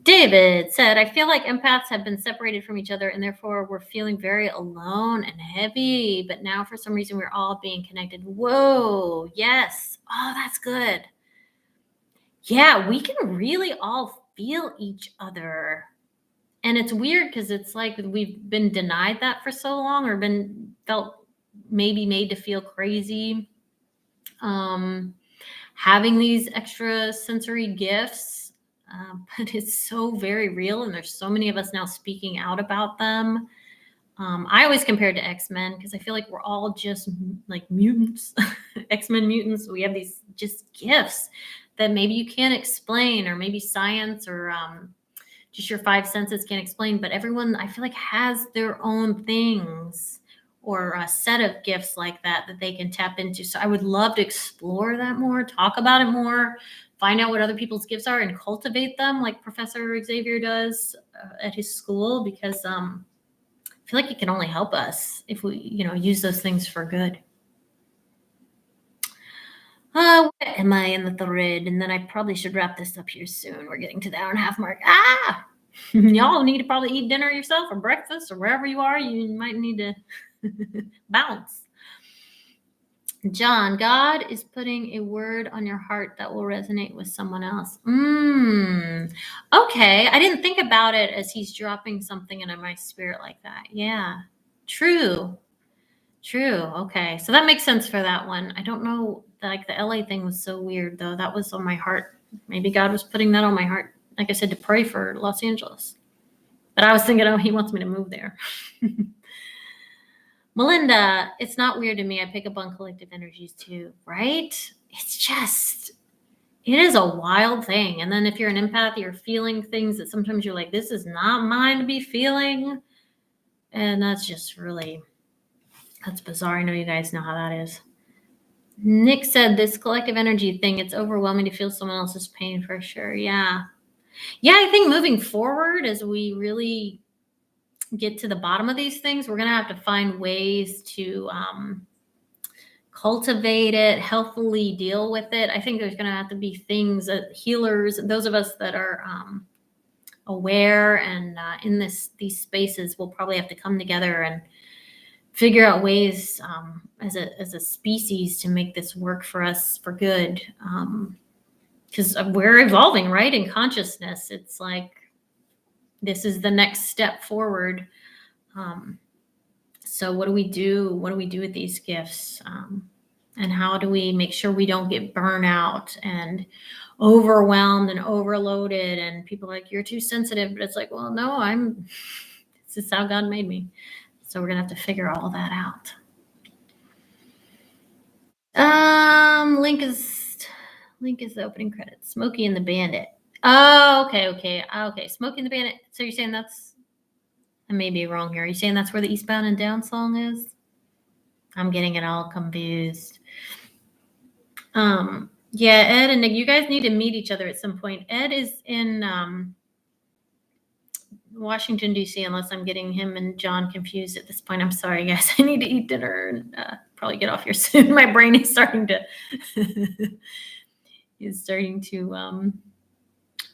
David said, I feel like empaths have been separated from each other and therefore we're feeling very alone and heavy. But now for some reason, we're all being connected. Whoa. Yes. Oh, that's good. Yeah, we can really all feel each other. And it's weird because it's like we've been denied that for so long or felt maybe made to feel crazy. Having these extra sensory gifts. But it's so very real, and there's so many of us now speaking out about them. I always compare it to X-Men because I feel like we're all just like mutants, X-Men mutants. We have these just gifts that maybe you can't explain, or maybe science or just your five senses can't explain. But everyone, I feel like, has their own things or a set of gifts like that they can tap into. So I would love to explore that more, talk about it more, find out what other people's gifts are and cultivate them like Professor Xavier does at his school, because I feel like it can only help us if we, use those things for good. Where am I in the thread? And then I probably should wrap this up here soon. We're getting to the hour-and-a-half mark. Y'all need to probably eat dinner yourself or breakfast or wherever you are. You might need to bounce. John, God is putting a word on your heart that will resonate with someone else. Okay. I didn't think about it as he's dropping something into my spirit like that. Yeah. True. Okay. So that makes sense for that one. I don't know. Like the LA thing was so weird though. That was on my heart. Maybe God was putting that on my heart. Like I said, to pray for Los Angeles. But I was thinking, oh, he wants me to move there. Melinda, it's not weird to me. I pick up on collective energies too, right? It is a wild thing. And then if you're an empath, you're feeling things that sometimes you're like, this is not mine to be feeling. And that's just that's bizarre. I know you guys know how that is. Nick said this collective energy thing, it's overwhelming to feel someone else's pain for sure. Yeah. I think moving forward, as we really get to the bottom of these things, we're going to have to find ways to cultivate it, healthily deal with it. I think there's going to have to be things that healers, those of us that are aware and in these spaces, will probably have to come together and figure out ways as a species to make this work for us for good. Because we're evolving, right? In consciousness, it's like this is the next step forward. So what do we do? What do we do with these gifts? And how do we make sure we don't get burnout and overwhelmed and overloaded? And people are like, you're too sensitive. But it's like, well, no, this is how God made me. So we're going to have to figure all that out. Link is the opening credits. Smokey and the Bandit. Oh, okay. Smokey and the Bandit. So you're saying that's, I may be wrong here. Are you saying that's where the Eastbound and Down song is? I'm getting it all confused. Yeah, Ed and Nick, you guys need to meet each other at some point. Ed is in Washington, D.C., unless I'm getting him and John confused at this point. I'm sorry, guys. I need to eat dinner and probably get off here soon. My brain is starting to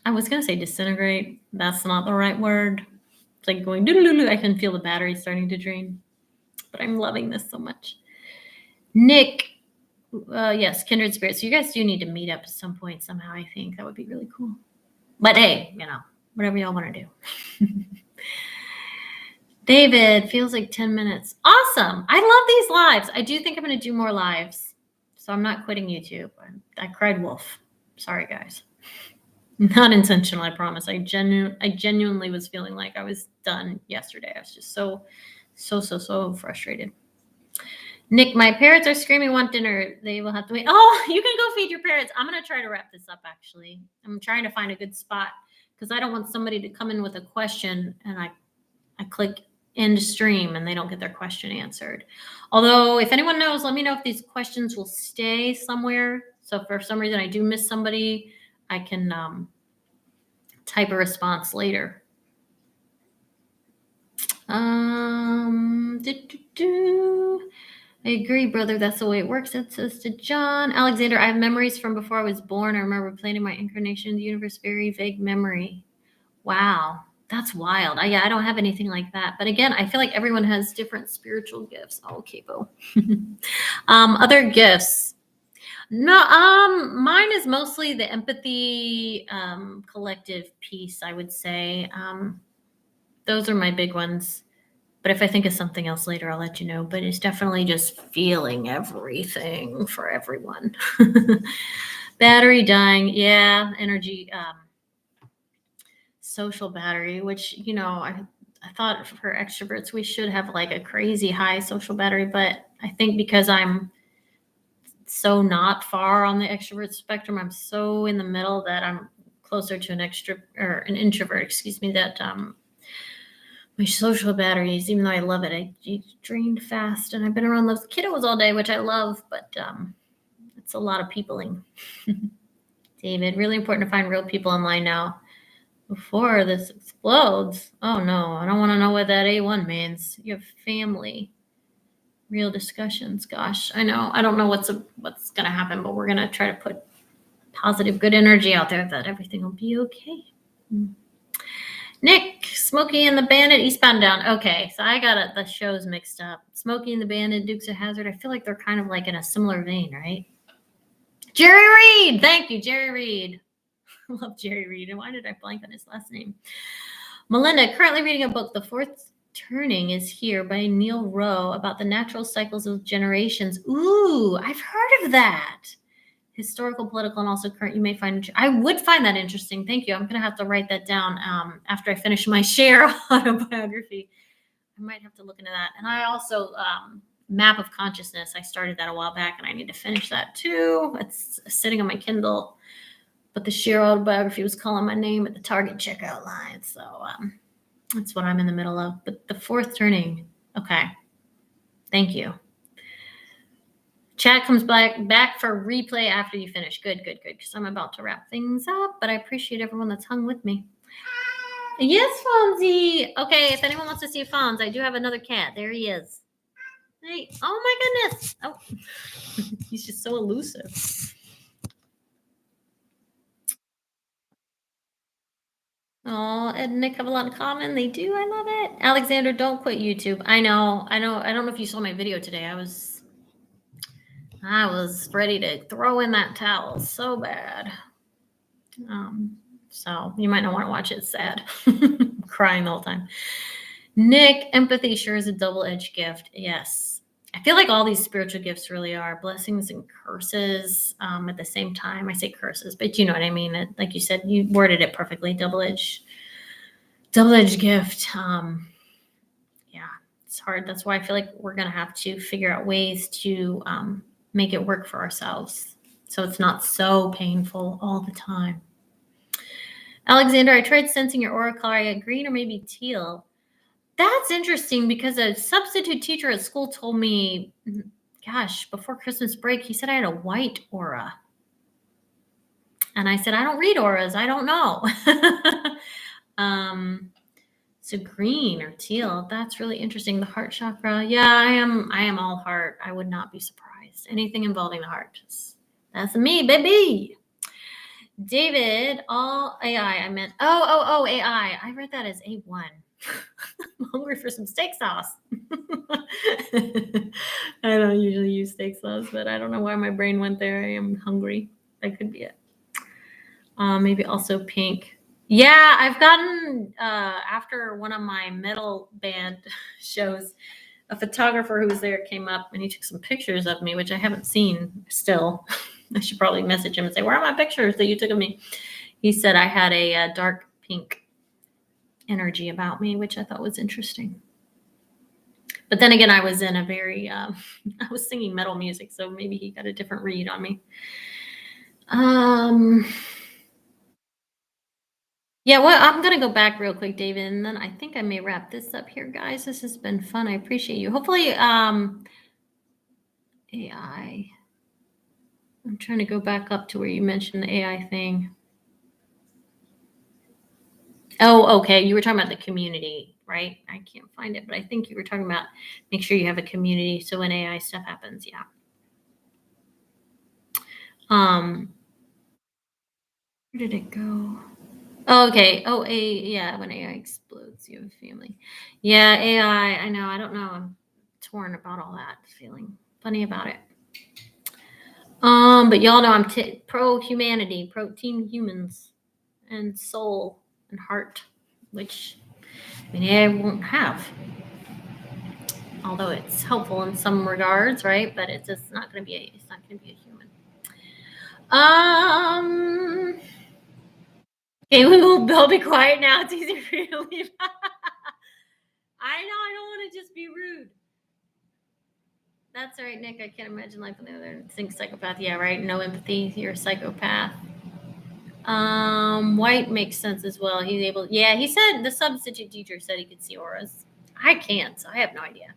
I was going to say disintegrate. That's not the right word. It's like going doo-doo-doo. I can feel the battery starting to drain. But I'm loving this so much. Nick, yes, kindred spirits. So you guys do need to meet up at some point somehow, I think. That would be really cool. But hey, whatever y'all want to do. David, feels like 10 minutes. Awesome. I love these lives. I do think I'm going to do more lives. So I'm not quitting YouTube. I cried wolf. Sorry, guys. Not intentional, I promise. I genuinely was feeling like I was done yesterday. I was just so frustrated. Nick, my parrots are screaming, want dinner. They will have to wait. Oh, you can go feed your parrots. I'm going to try to wrap this up, actually. I'm trying to find a good spot because I don't want somebody to come in with a question and I click end stream and they don't get their question answered. Although, if anyone knows, let me know if these questions will stay somewhere. So if for some reason I do miss somebody, I can type a response later. I agree, brother. That's the way it works. It says to John. Alexander, I have memories from before I was born. I remember planning my incarnation in the universe. Very vague memory. Wow. That's wild. I don't have anything like that. But again, I feel like everyone has different spiritual gifts. Oh, okay, Bo. Other gifts. No, mine is mostly the empathy, collective piece, I would say. Those are my big ones. But if I think of something else later, I'll let you know. But it's definitely just feeling everything for everyone. Battery dying. Yeah, energy, social battery, which, I thought for extroverts, we should have like a crazy high social battery. But I think because I'm so not far on the extrovert spectrum, I'm so in the middle that I'm closer to an introvert, that my social batteries, even though I love it, I drained fast, and I've been around those kiddos all day, which I love, but it's a lot of peopling. David, really important to find real people online now before this explodes. Oh no, I don't want to know what that A1 means. You have family. Real discussions. Gosh, I know. I don't know what's going to happen, but we're going to try to put positive, good energy out there that everything will be okay. Nick, Smokey and the Bandit, Eastbound Down. Okay, so I got the shows mixed up. Smokey and the Bandit, Dukes of Hazzard. I feel like they're kind of like in a similar vein, right? Jerry Reed. Thank you, Jerry Reed. I love Jerry Reed. And why did I blank on his last name? Melinda, currently reading a book, The Fourth Turning is Here by Neil Rowe about the natural cycles of generations. Ooh, I've heard of that. Historical, political, and also current. You may find, I would find that interesting. Thank you. I'm going to have to write that down after I finish my Cher autobiography. I might have to look into that. And I also, Map of Consciousness. I started that a while back and I need to finish that too. It's sitting on my Kindle. But the Cher autobiography was calling my name at the Target checkout line. So that's what I'm in the middle of. But The Fourth Turning. Okay. Thank you. Chat comes back for replay after you finish. Good. Because I'm about to wrap things up. But I appreciate everyone that's hung with me. Yes, Fonzie. Okay, if anyone wants to see Fonz, I do have another cat. There he is. Hey, oh my goodness. Oh, he's just so elusive. Oh, Ed and Nick have a lot in common. They do. I love it. Alexander, don't quit YouTube. I know. I don't know if you saw my video today. I was ready to throw in that towel so bad. So you might not want to watch it. It's sad. crying the whole time. Nick, empathy sure is a double-edged gift. Yes. I feel like all these spiritual gifts really are blessings and curses at the same time. I say curses, but you know what I mean. Like you said, you worded it perfectly. Double-edged gift. Yeah, it's hard. That's why I feel like we're going to have to figure out ways to make it work for ourselves so it's not so painful all the time. Alexander, I tried sensing your aura color. I had green or maybe teal. That's interesting because a substitute teacher at school told me, gosh, before Christmas break, he said I had a white aura. And I said, I don't read auras. I don't know. So green or teal, that's really interesting. The heart chakra. Yeah, I am all heart. I would not be surprised. Anything involving the heart. That's me, baby. David, all AI. I meant, AI. I read that as A1. I'm hungry for some steak sauce. I don't usually use steak sauce, but I don't know why my brain went there. I am hungry. That could be it. Maybe also pink. Yeah, I've gotten, after one of my metal band shows, a photographer who was there came up and he took some pictures of me, which I haven't seen still. I should probably message him and say, where are my pictures that you took of me? He said I had a dark pink energy about me, which I thought was interesting. But then again, I was in a very, I was singing metal music, so maybe he got a different read on me. Yeah, well, I'm going to go back real quick, David, and then I think I may wrap this up here, guys. This has been fun. I appreciate you. Hopefully, AI. I'm trying to go back up to where you mentioned the AI thing. Oh, okay. You were talking about the community, right? I can't find it, but I think you were talking about make sure you have a community so when AI stuff happens, yeah. Where did it go? Oh, okay. Oh, yeah, when AI explodes, you have a family. Yeah, AI, I know. I don't know. I'm torn about all that, feeling funny about it. But y'all know I'm pro humanity, pro team humans, and soul and heart, which AI won't have. Although it's helpful in some regards, right? But it's just not going to be a human. Okay, we'll be quiet now. It's easier for you to leave. I know. I don't want to just be rude. That's all right, Nick. I can't imagine life on the other. Think psychopath. Yeah, right. No empathy. You're a psychopath. White makes sense as well. He's able. Yeah, he said the substitute teacher said he could see auras. I can't, so I have no idea.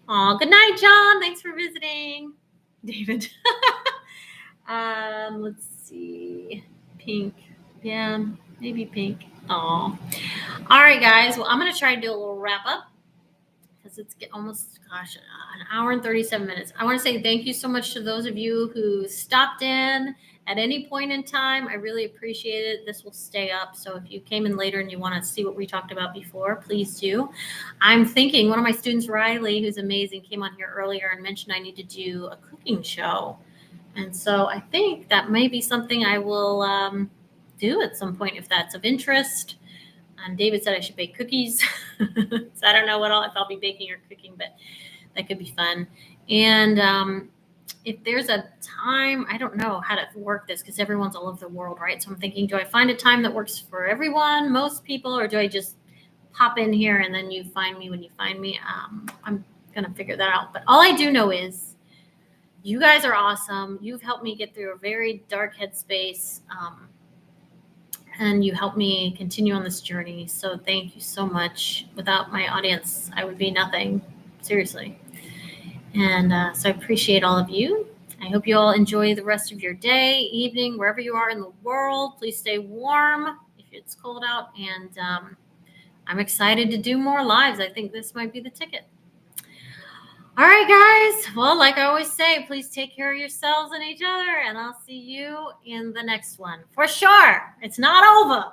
Oh, good night, John. Thanks for visiting, David. Let's see. Pink. Yeah, maybe pink. Oh. All right, guys. Well, I'm gonna try to do a little wrap up because it's almost, gosh, an hour and 37 minutes. I want to say thank you so much to those of you who stopped in at any point in time. I really appreciate it. This will stay up. So if you came in later and you want to see what we talked about before, please do. I'm thinking one of my students, Riley, who's amazing, came on here earlier and mentioned I need to do a cooking show. And so I think that may be something I will do at some point if that's of interest. And David said I should bake cookies. So I don't know if I'll be baking or cooking, but that could be fun. And if there's a time, I don't know how to work this because everyone's all over the world, right? So I'm thinking, do I find a time that works for everyone, most people, or do I just pop in here and then you find me when you find me? I'm going to figure that out. But all I do know is you guys are awesome. You've helped me get through a very dark headspace. And you helped me continue on this journey. So thank you so much. Without my audience, I would be nothing. Seriously. And so I appreciate all of you. I hope you all enjoy the rest of your day, evening, wherever you are in the world. Please stay warm if it's cold out. And I'm excited to do more lives. I think this might be the ticket. All right, guys. Well, like I always say, please take care of yourselves and each other. And I'll see you in the next one. For sure. It's not over.